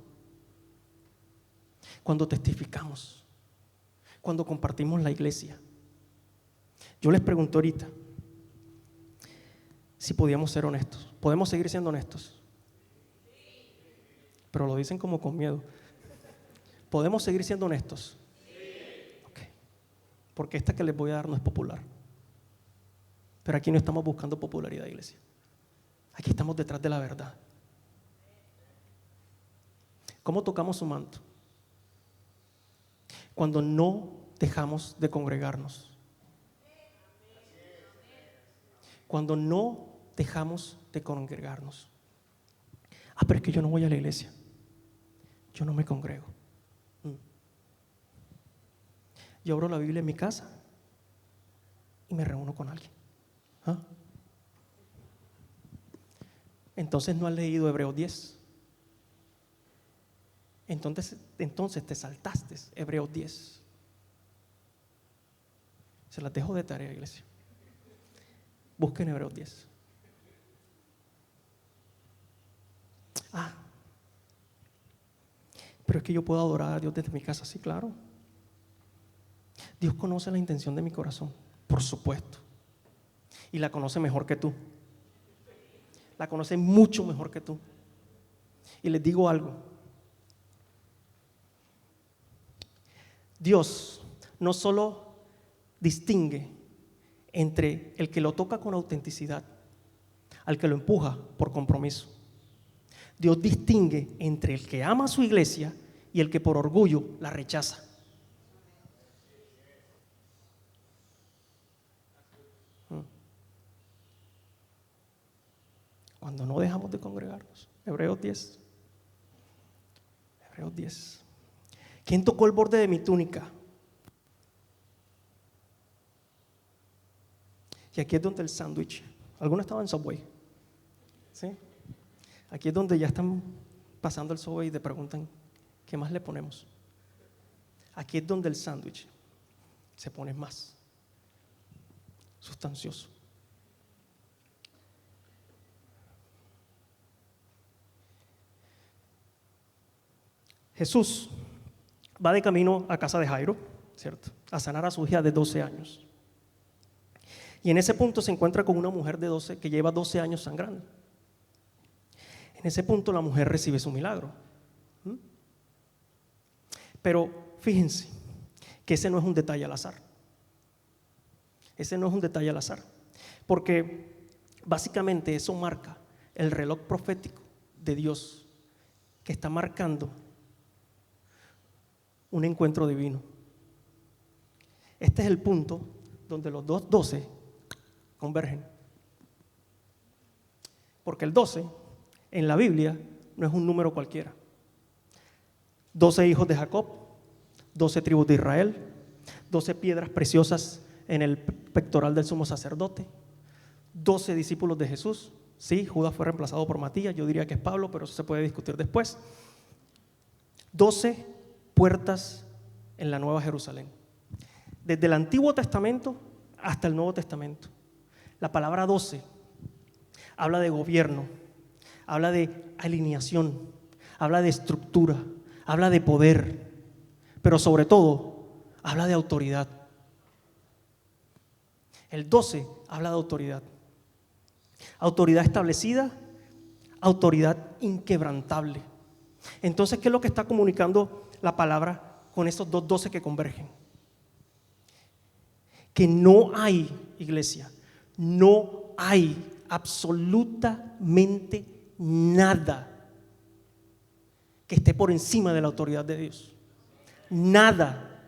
Cuando testificamos. Cuando compartimos la iglesia. Yo les pregunto ahorita si podíamos ser honestos. ¿Podemos seguir siendo honestos? Pero lo dicen como con miedo. ¿Podemos seguir siendo honestos? Okay. Porque esta que les voy a dar no es popular. Pero aquí no estamos buscando popularidad, iglesia. Aquí estamos detrás de la verdad. ¿Cómo tocamos su manto? Cuando no dejamos de congregarnos. Cuando no dejamos de congregarnos. Pero es que yo no voy a la iglesia. Yo no me congrego. Yo abro la Biblia en mi casa y me reúno con alguien. Entonces no has leído Hebreos 10. Entonces te saltaste Hebreos 10. Se las dejo de tarea, iglesia. Busquen Hebreos 10. Pero es que yo puedo adorar a Dios desde mi casa. Sí, claro. Dios conoce la intención de mi corazón, por supuesto. Y la conoce mejor que tú. La conoce mucho mejor que tú. Y les digo algo. Dios no solo distingue entre el que lo toca con autenticidad al que lo empuja por compromiso. Dios distingue entre el que ama a su iglesia y el que por orgullo la rechaza. Cuando no dejamos de congregarnos. Hebreos 10. Hebreos 10. ¿Quién tocó el borde de mi túnica? Y aquí es donde el sándwich. ¿Alguno estaba en Subway? ¿sí? Aquí es donde ya están pasando el Subway y te preguntan, ¿qué más le ponemos? Aquí es donde el sándwich se pone más sustancioso. Jesús va de camino a casa de Jairo, ¿cierto? A sanar a su hija de 12 años. Y en ese punto se encuentra con una mujer de 12 que lleva 12 años sangrando. En ese punto la mujer recibe su milagro. Pero fíjense que ese no es un detalle al azar. Ese no es un detalle al azar. Porque básicamente eso marca el reloj profético de Dios que está marcando un encuentro divino. Este es el punto donde los 12 convergen. Porque el 12 en la Biblia no es un número cualquiera. 12 hijos de Jacob, 12 tribus de Israel, 12 piedras preciosas en el pectoral del sumo sacerdote, 12 discípulos de Jesús. Sí, Judas fue reemplazado por Matías, yo diría que es Pablo, pero eso se puede discutir después. 12 puertas en la Nueva Jerusalén. Desde el Antiguo Testamento hasta el Nuevo Testamento. La palabra 12 habla de gobierno, habla de alineación, habla de estructura, habla de poder, pero sobre todo habla de autoridad. El 12 habla de autoridad. Autoridad establecida, autoridad inquebrantable. Entonces, ¿qué es lo que está comunicando la palabra con esos dos 12 que convergen? Que no hay, iglesia, no hay absolutamente nada que esté por encima de la autoridad de Dios. Nada.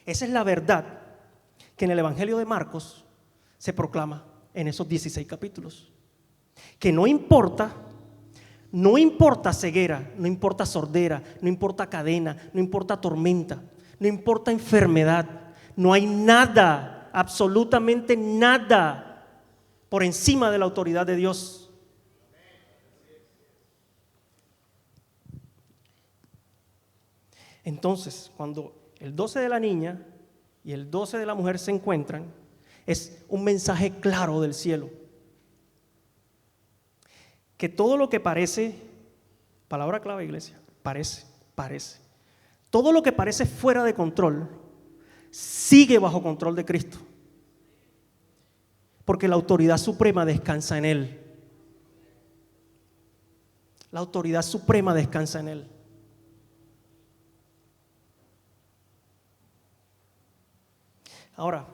Esa es la verdad que en el Evangelio de Marcos se proclama en esos 16 capítulos. Que no importa ceguera, no importa sordera, no importa cadena, no importa tormenta, no importa enfermedad, no hay nada, absolutamente nada por encima de la autoridad de Dios. Entonces, cuando el 12 de la niña y el 12 de la mujer se encuentran, es un mensaje claro del cielo. Que todo lo que parece, palabra clave, iglesia, parece. Todo lo que parece fuera de control, sigue bajo control de Cristo. Porque la autoridad suprema descansa en Él. La autoridad suprema descansa en Él. Ahora,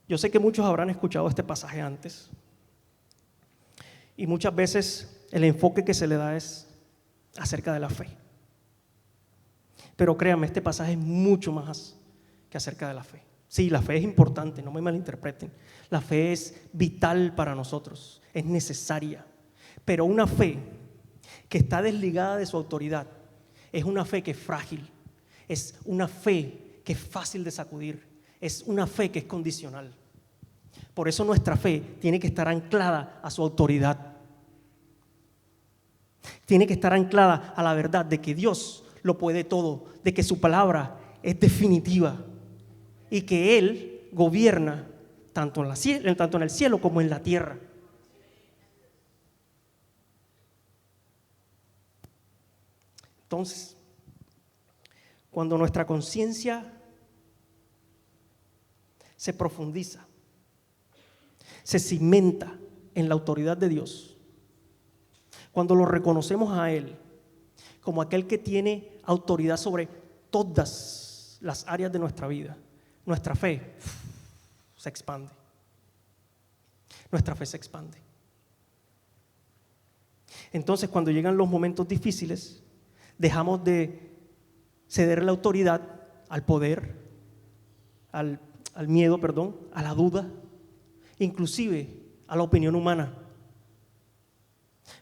yo sé que muchos habrán escuchado este pasaje antes. Y muchas veces el enfoque que se le da es acerca de la fe. Pero créanme, este pasaje es mucho más que acerca de la fe. Sí, la fe es importante, no me malinterpreten. La fe es vital para nosotros, es necesaria. Pero una fe que está desligada de su autoridad es una fe que es frágil, es una fe que es fácil de sacudir, es una fe que es condicional. Por eso nuestra fe tiene que estar anclada a su autoridad. Tiene que estar anclada a la verdad de que Dios lo puede todo, de que su palabra es definitiva y que Él gobierna tanto en el cielo como en la tierra. Entonces, cuando nuestra conciencia se profundiza, se cimenta en la autoridad de Dios, cuando lo reconocemos a Él como aquel que tiene autoridad sobre todas las áreas de nuestra vida, nuestra fe se expande. Nuestra fe se expande. Entonces, cuando llegan los momentos difíciles, dejamos de ceder la autoridad al poder, al miedo, a la duda, inclusive a la opinión humana.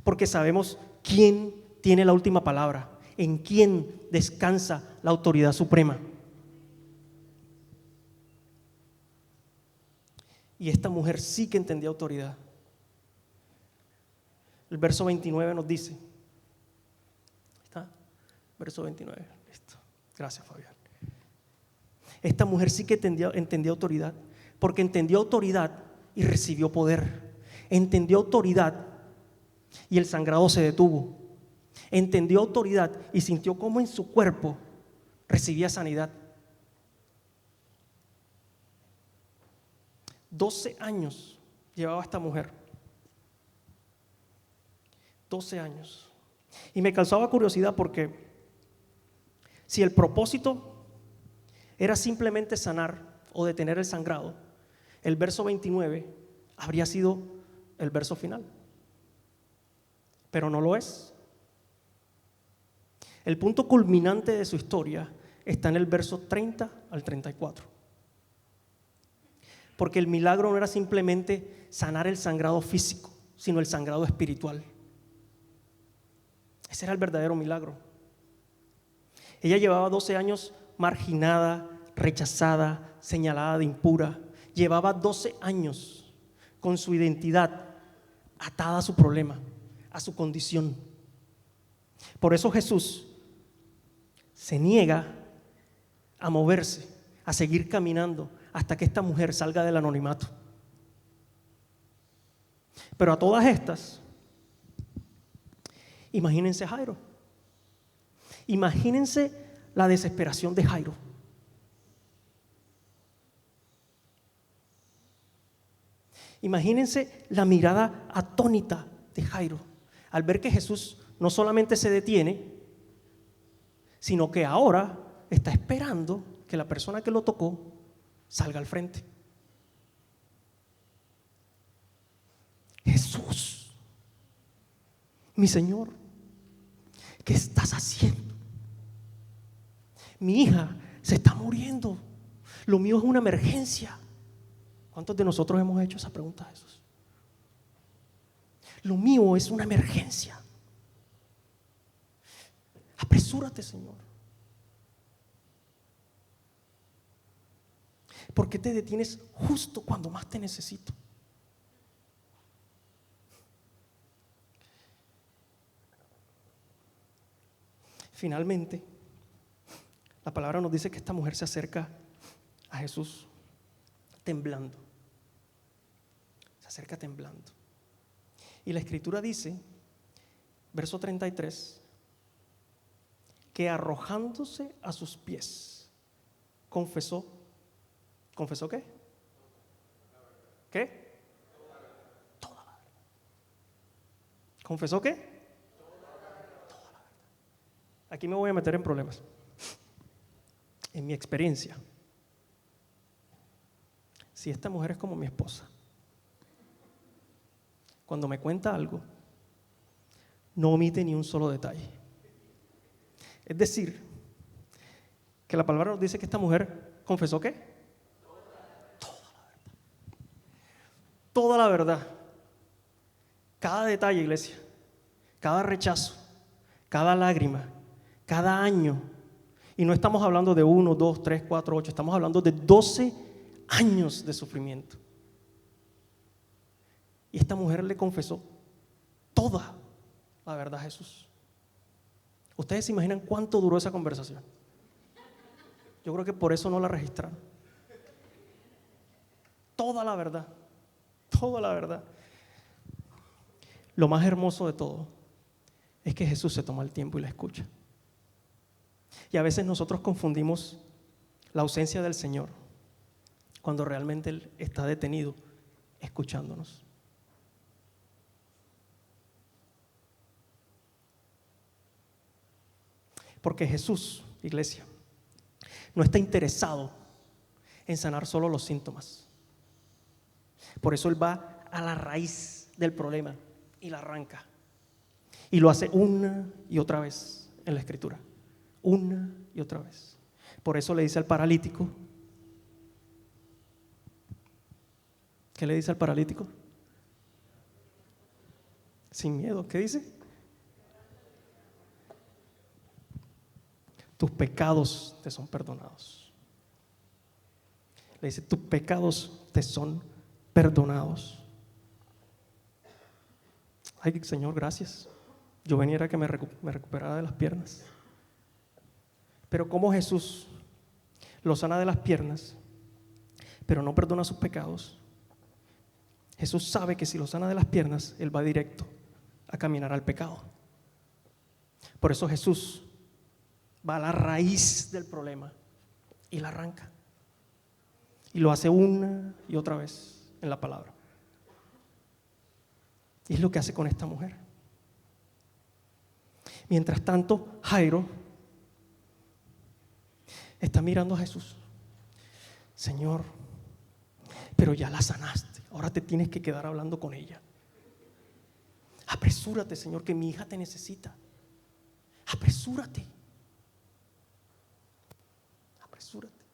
Porque sabemos quién tiene la última palabra, en quién descansa la autoridad suprema. Y esta mujer sí que entendía autoridad. El verso 29 nos dice, ¿está? Verso 29, listo. Gracias, Fabián. Esta mujer sí que entendía autoridad, porque entendió autoridad y recibió poder. Entendió autoridad y el sangrado se detuvo. Entendió autoridad y sintió cómo en su cuerpo recibía sanidad. 12 años llevaba esta mujer. 12 años. Y me causaba curiosidad porque si el propósito era simplemente sanar o detener el sangrado, el verso 29 habría sido el verso final. Pero no lo es. El punto culminante de su historia está en el verso 30 al 34. Porque el milagro no era simplemente sanar el sangrado físico, sino el sangrado espiritual. Ese era el verdadero milagro. Ella llevaba 12 años marginada, rechazada, señalada de impura. Llevaba 12 años con su identidad atada a su problema, a su condición. Por eso Jesús se niega a moverse, a seguir caminando hasta que esta mujer salga del anonimato. Pero a todas estas, imagínense a Jairo. Imagínense la desesperación de Jairo. Imagínense la mirada atónita de Jairo al ver que Jesús no solamente se detiene, sino que ahora está esperando que la persona que lo tocó salga al frente. Jesús, mi Señor, ¿qué estás haciendo? Mi hija se está muriendo. Lo mío es una emergencia. ¿Cuántos de nosotros hemos hecho esa pregunta a Jesús? Lo mío es una emergencia. Apresúrate, Señor. ¿Por qué te detienes justo cuando más te necesito? Finalmente, la palabra nos dice que esta mujer se acerca a Jesús temblando. Se acerca temblando. Y la Escritura dice, verso 33, que arrojándose a sus pies, confesó. ¿Confesó qué? ¿Qué? Toda la verdad. ¿Confesó qué? Toda la verdad. Aquí me voy a meter en problemas. En mi experiencia, si esta mujer es como mi esposa, cuando me cuenta algo, no omite ni un solo detalle. Es decir, que la palabra nos dice que esta mujer confesó ¿qué? Toda la verdad. Cada detalle, iglesia, cada rechazo, cada lágrima, cada año. Y no estamos hablando de 1, 2, 3, 4, 8, estamos hablando de 12 años de sufrimiento. Y esta mujer le confesó toda la verdad a Jesús. ¿Ustedes se imaginan cuánto duró esa conversación? Yo creo que por eso no la registraron. Toda la verdad. Toda la verdad. Lo más hermoso de todo es que Jesús se toma el tiempo y la escucha. Y a veces nosotros confundimos la ausencia del Señor cuando realmente Él está detenido escuchándonos. Porque Jesús, iglesia, no está interesado en sanar solo los síntomas. Por eso Él va a la raíz del problema y la arranca. Y lo hace una y otra vez en la Escritura. Una y otra vez. Por eso le dice al paralítico. ¿Qué le dice al paralítico? Sin miedo. ¿Qué dice? Tus pecados te son perdonados. Le dice, tus pecados te son perdonados. Ay, Señor, gracias. Yo venía a que me recuperara de las piernas. Pero como Jesús lo sana de las piernas, pero no perdona sus pecados, Jesús sabe que si lo sana de las piernas, Él va directo a caminar al pecado. Por eso Jesús va a la raíz del problema y la arranca. Y lo hace una y otra vez en la palabra. Y es lo que hace con esta mujer. Mientras tanto, Jairo está mirando a Jesús. Señor, pero ya la sanaste. Ahora te tienes que quedar hablando con ella. Apresúrate, Señor, que mi hija te necesita. Apresúrate. Apresúrate.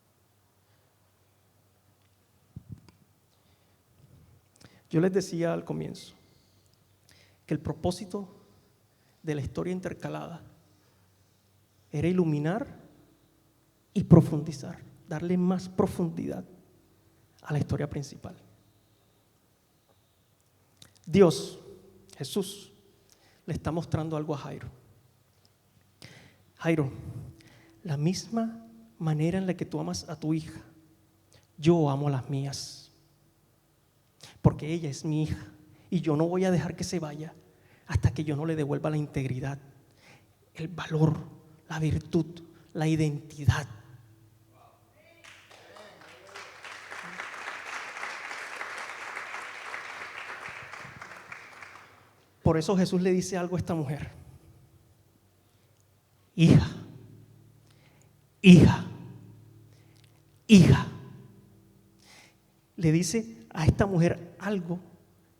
Yo les decía al comienzo que el propósito de la historia intercalada era iluminar y profundizar, darle más profundidad a la historia principal. Dios, Jesús, le está mostrando algo a Jairo. Jairo, la misma manera en la que tú amas a tu hija, yo amo a las mías, porque ella es mi hija y yo no voy a dejar que se vaya hasta que yo no le devuelva la integridad, el valor, la virtud, la identidad. Por eso Jesús le dice algo a esta mujer. Hija, hija, hija. Le dice a esta mujer algo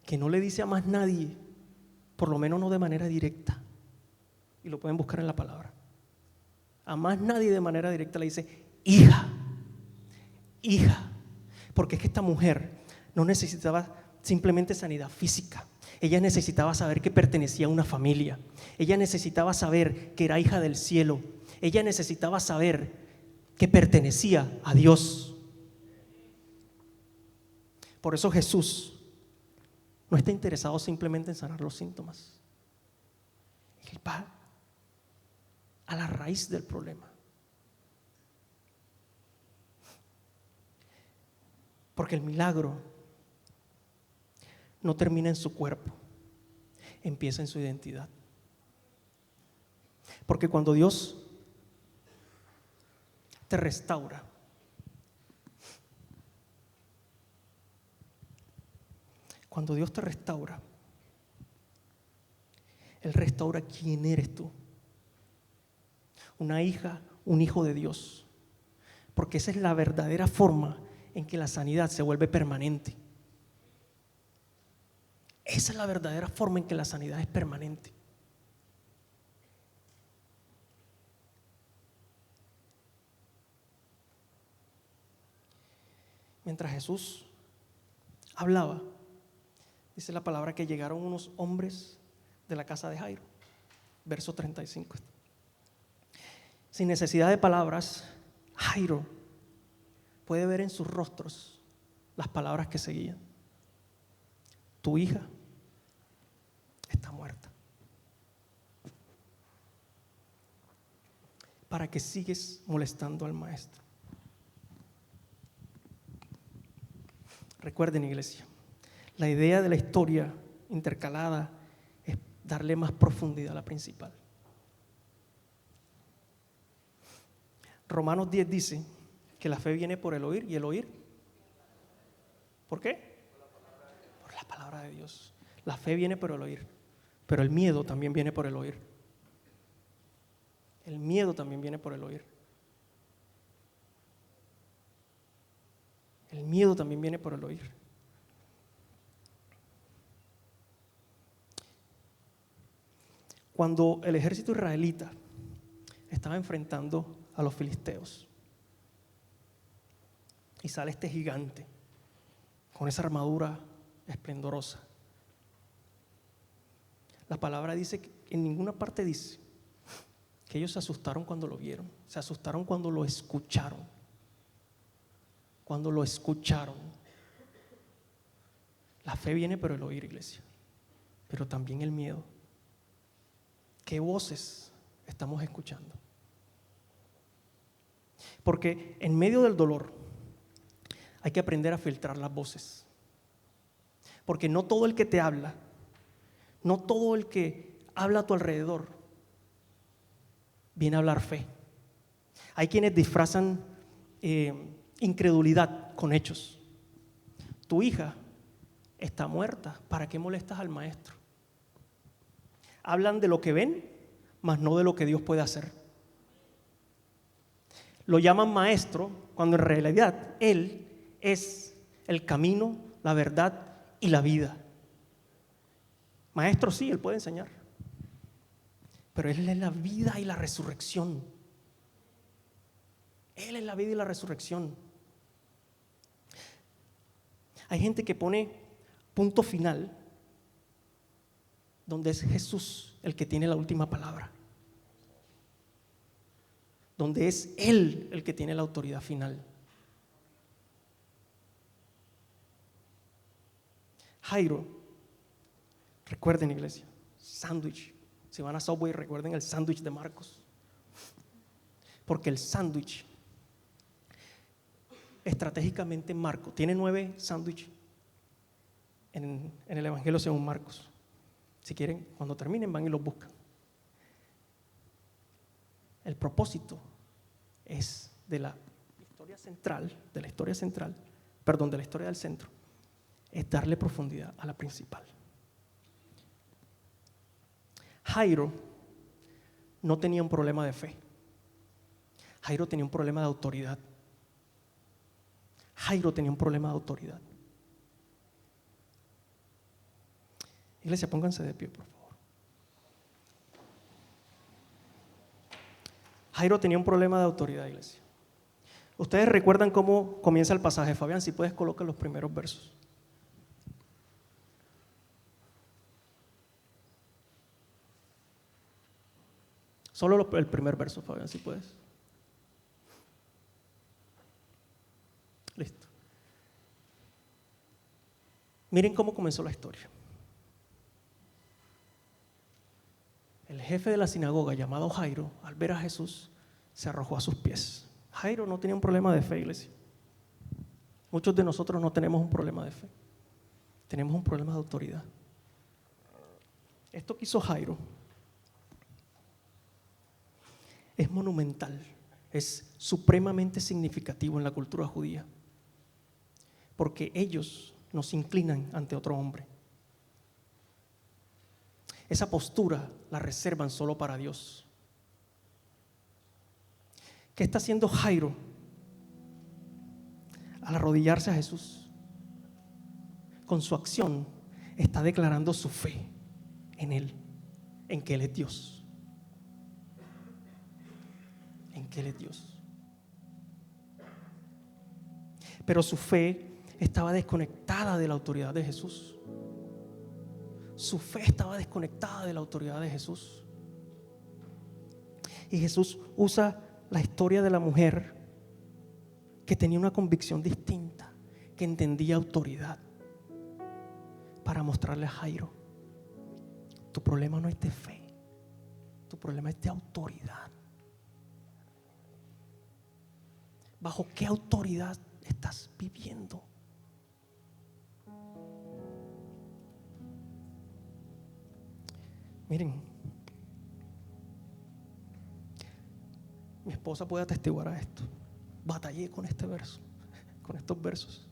que no le dice a más nadie, por lo menos no de manera directa. Y lo pueden buscar en la palabra. A más nadie de manera directa le dice, hija, hija. Porque es que esta mujer no necesitaba simplemente sanidad física. Ella necesitaba saber que pertenecía a una familia. Ella necesitaba saber que era hija del cielo. Ella necesitaba saber que pertenecía a Dios. Por eso Jesús no está interesado simplemente en sanar los síntomas. Él va a la raíz del problema. Porque el milagro no termina en su cuerpo, empieza en su identidad. Porque cuando Dios te restaura, cuando Dios te restaura, Él restaura quién eres tú. Una hija, un hijo de Dios. Porque esa es la verdadera forma en que la sanidad se vuelve permanente. Esa es la verdadera forma en que la sanidad es permanente. Mientras Jesús hablaba, dice la palabra que llegaron unos hombres de la casa de Jairo. Verso 35. Sin necesidad de palabras, Jairo puede ver en sus rostros las palabras que seguían. Tu hija está muerta. ¿Para qué sigues molestando al maestro? Recuerden, iglesia, la idea de la historia intercalada es darle más profundidad a la principal. Romanos 10 dice que la fe viene por el oír y el oír. ¿Por qué? Por la palabra de Dios. La fe viene por el oír, pero el miedo también viene por el oír. El miedo también viene por el oír. El miedo también viene por el oír. Cuando el ejército israelita estaba enfrentando a los filisteos y sale este gigante con esa armadura esplendorosa, la palabra dice que en ninguna parte dice que ellos se asustaron cuando lo vieron, se asustaron cuando lo escucharon. Cuando lo escucharon. La fe viene por el oír, iglesia. pero también el miedo. ¿Qué voces estamos escuchando? Porque en medio del dolor hay que aprender a filtrar las voces. Porque no todo el que te habla, no todo el que habla a tu alrededor viene a hablar fe. Hay quienes disfrazan incredulidad con hechos. Tu hija está muerta, ¿para qué molestas al maestro? Hablan de lo que ven, mas no de lo que Dios puede hacer. Lo llaman maestro cuando en realidad Él es el camino, la verdad y la vida. Maestro sí, Él puede enseñar, pero Él es la vida y la resurrección. Él es la vida y la resurrección. Hay gente que pone punto final donde es Jesús el que tiene la última palabra, donde es Él el que tiene la autoridad final. Jairo, recuerden, iglesia, sándwich. Si van a Subway, recuerden el sándwich de Marcos, porque el sándwich estratégicamente Marcos tiene 9 sándwiches en el Evangelio según Marcos. Si quieren, cuando terminen van y los buscan. El propósito es de la historia central, de la historia del centro, es darle profundidad a la principal. Jairo no tenía un problema de fe. Jairo tenía un problema de autoridad. Jairo tenía un problema de autoridad. Iglesia, pónganse de pie, por favor. Jairo tenía un problema de autoridad, iglesia. Ustedes recuerdan cómo comienza el pasaje. Fabián, si puedes colocar los primeros versos. Solo el primer verso, Fabián, si puedes. Listo. Miren cómo comenzó la historia. El jefe de la sinagoga, llamado Jairo, al ver a Jesús, se arrojó a sus pies. Jairo no tenía un problema de fe, iglesia. Muchos de nosotros no tenemos un problema de fe. Tenemos un problema de autoridad. Esto que hizo Jairo es monumental, es supremamente significativo en la cultura judía, porque ellos nos inclinan ante otro hombre. Esa postura la reservan solo para Dios. ¿Qué está haciendo Jairo al arrodillarse a Jesús? Con su acción está declarando su fe en Él, en que Él es Dios. En que Él es Dios. Pero su fe estaba desconectada de la autoridad de Jesús. Su fe estaba desconectada de la autoridad de Jesús. Y Jesús usa la historia de la mujer que tenía una convicción distinta, que entendía autoridad, para mostrarle a Jairo: tu problema no es de fe, tu problema es de autoridad. ¿Bajo qué autoridad estás viviendo? Miren, mi esposa puede atestiguar a esto. Batallé con este verso, con estos versos.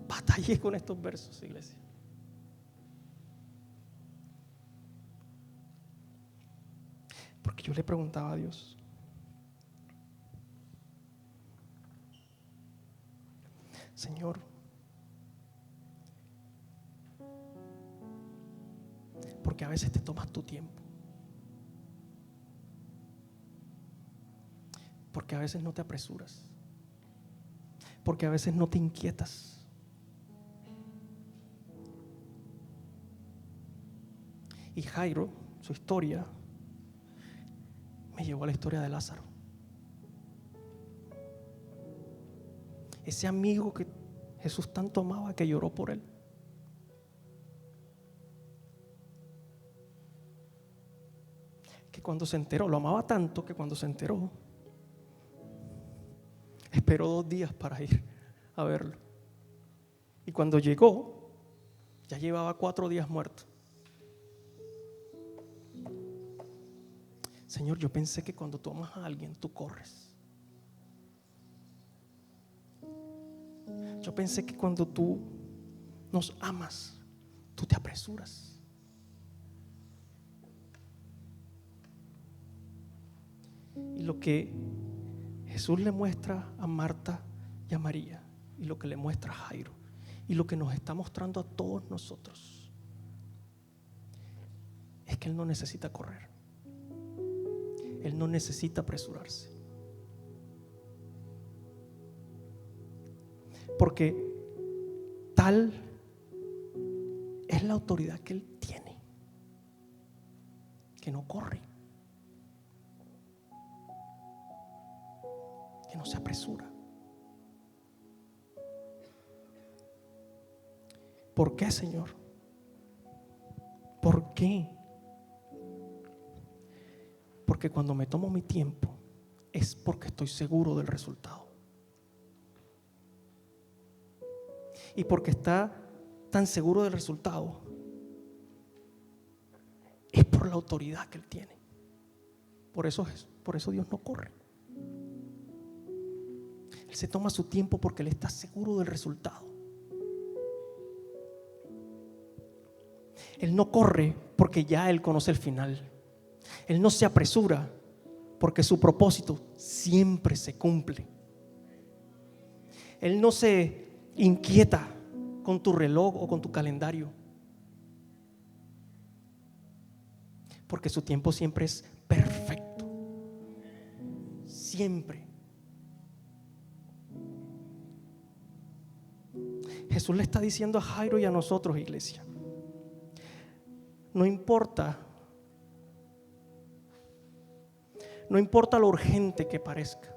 Batallé con estos versos, iglesia. Porque yo le preguntaba a Dios: Señor, porque a veces te tomas tu tiempo, porque a veces no te apresuras, porque a veces no te inquietas. Y Jairo, su historia, me llevó a la historia de Lázaro. Ese amigo que Jesús tanto amaba, que lloró por él. que cuando se enteró, lo amaba tanto que cuando se enteró, esperó 2 días para ir a verlo. Y cuando llegó, ya llevaba 4 días muerto. Señor, yo pensé que cuando tú amas a alguien, tú corres. Yo pensé que cuando tú nos amas, tú te apresuras. Y lo que Jesús le muestra a Marta y a María, y lo que le muestra a Jairo, y lo que nos está mostrando a todos nosotros, es que Él no necesita correr. Él no necesita apresurarse. Porque tal es la autoridad que Él tiene, que no corre, que no se apresura. ¿Por qué, Señor? ¿Por qué? Porque cuando me tomo mi tiempo es porque estoy seguro del resultado. Y porque está tan seguro del resultado es por la autoridad que Él tiene. Por eso Dios no corre. Él se toma su tiempo porque Él está seguro del resultado. Él no corre porque ya Él conoce el final. Él no se apresura porque su propósito siempre se cumple. Él no se inquieta con tu reloj o con tu calendario, porque su tiempo siempre es perfecto. Siempre. Jesús le está diciendo a Jairo y a nosotros, iglesia, no importa lo urgente que parezca,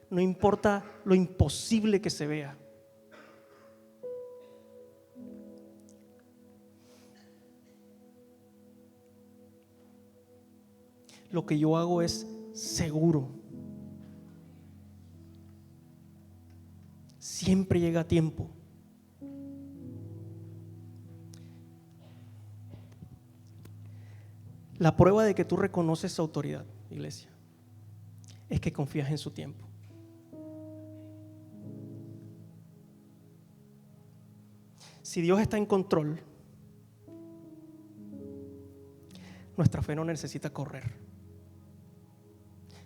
no importa lo imposible que se vea, lo que yo hago es seguro. Siempre llega a tiempo. La prueba de que tú reconoces su autoridad, iglesia, es que confías en su tiempo. Si Dios está en control, nuestra fe no necesita correr.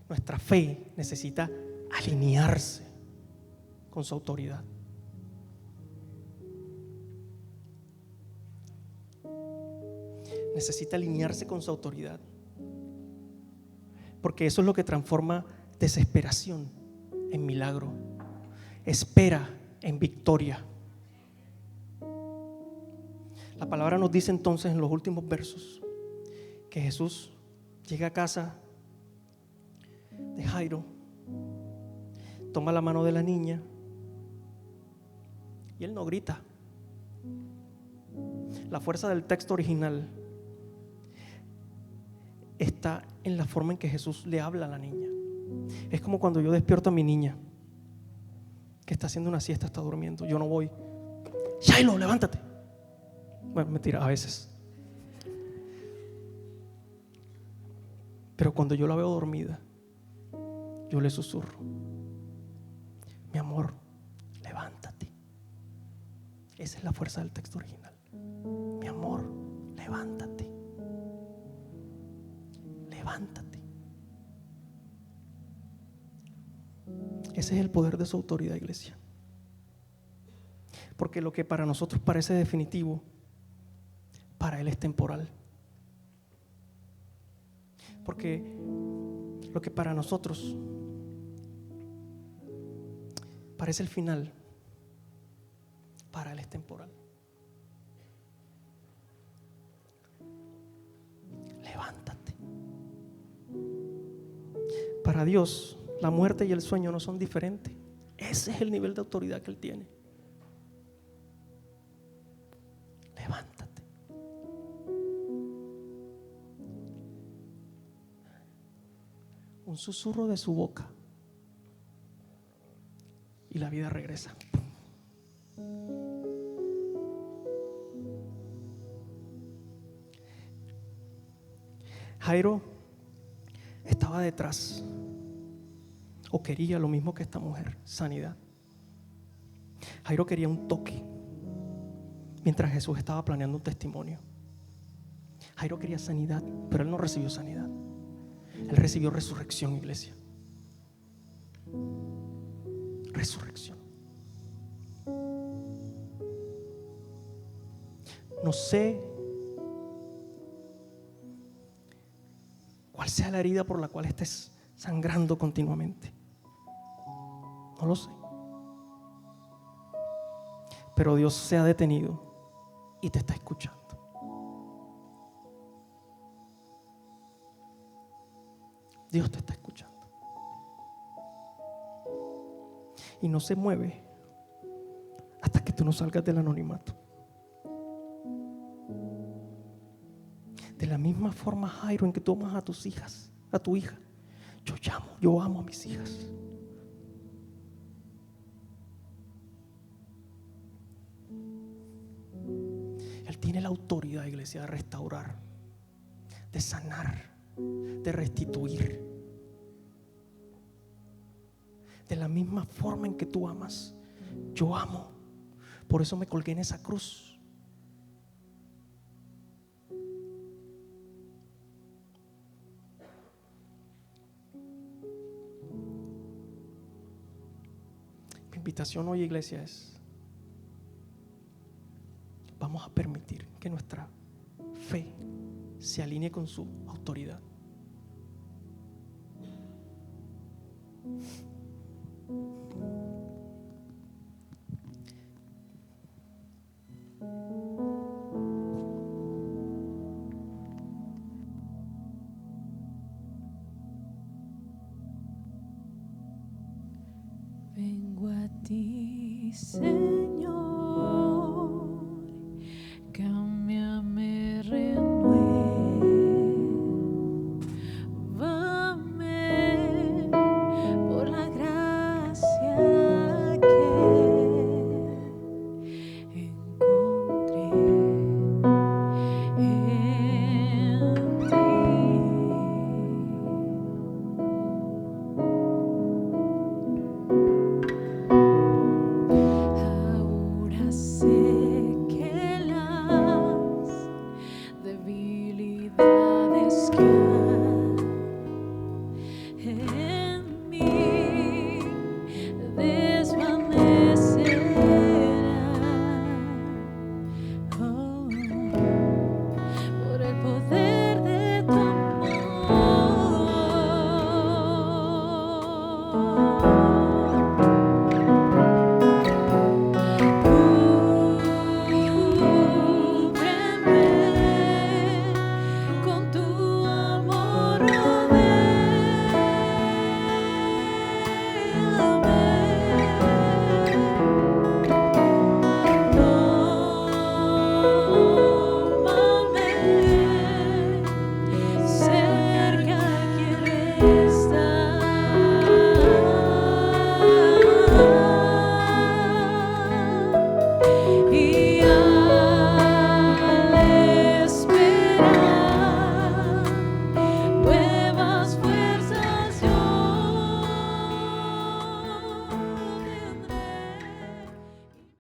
Nuestra fe necesita alinearse con su autoridad. Necesita alinearse con su autoridad, porque eso es lo que transforma desesperación en milagro, espera en victoria. La palabra nos dice entonces en los últimos versos que Jesús llega a casa de Jairo, toma la mano de la niña y Él no grita. La fuerza del texto original está en la forma en que Jesús le habla a la niña. Es como cuando yo despierto a mi niña que está haciendo una siesta, está durmiendo. Yo no voy, Shiloh, levántate. Bueno, mentira, a veces. Pero cuando yo la veo dormida, yo le susurro, mi amor, levántate. Esa es la fuerza del texto original. Mi amor, levántate. Levántate. Ese es el poder de su autoridad, iglesia. Porque lo que para nosotros parece definitivo, para Él es temporal. Porque lo que para nosotros parece el final, para Él es temporal. Levántate. Para Dios, la muerte y el sueño no son diferentes. Ese es el nivel de autoridad que Él tiene. Levántate. susurro de su boca, y la vida regresa. Jairo estaba detrás, o quería lo mismo que esta mujer, sanidad. Jairo quería un toque, mientras Jesús estaba planeando un testimonio. Jairo quería sanidad, pero él no recibió sanidad. Él recibió resurrección, iglesia. Resurrección. No sé cuál sea la herida por la cual estés sangrando continuamente. No lo sé. Pero Dios se ha detenido y te está escuchando. Dios te está escuchando. Y no se mueve hasta que tú no salgas del anonimato. De la misma forma, Jairo, en que tú amas a tus hijas, a tu hija, yo amo a mis hijas. Él tiene la autoridad, iglesia, de restaurar, de sanar, de restituir. De la misma forma en que tú amas, yo amo. Por eso me colgué en esa cruz. Mi invitación hoy, iglesia, es: vamos a permitir que nuestra fe se alinee con su autoridad. Vengo a ti, Señor.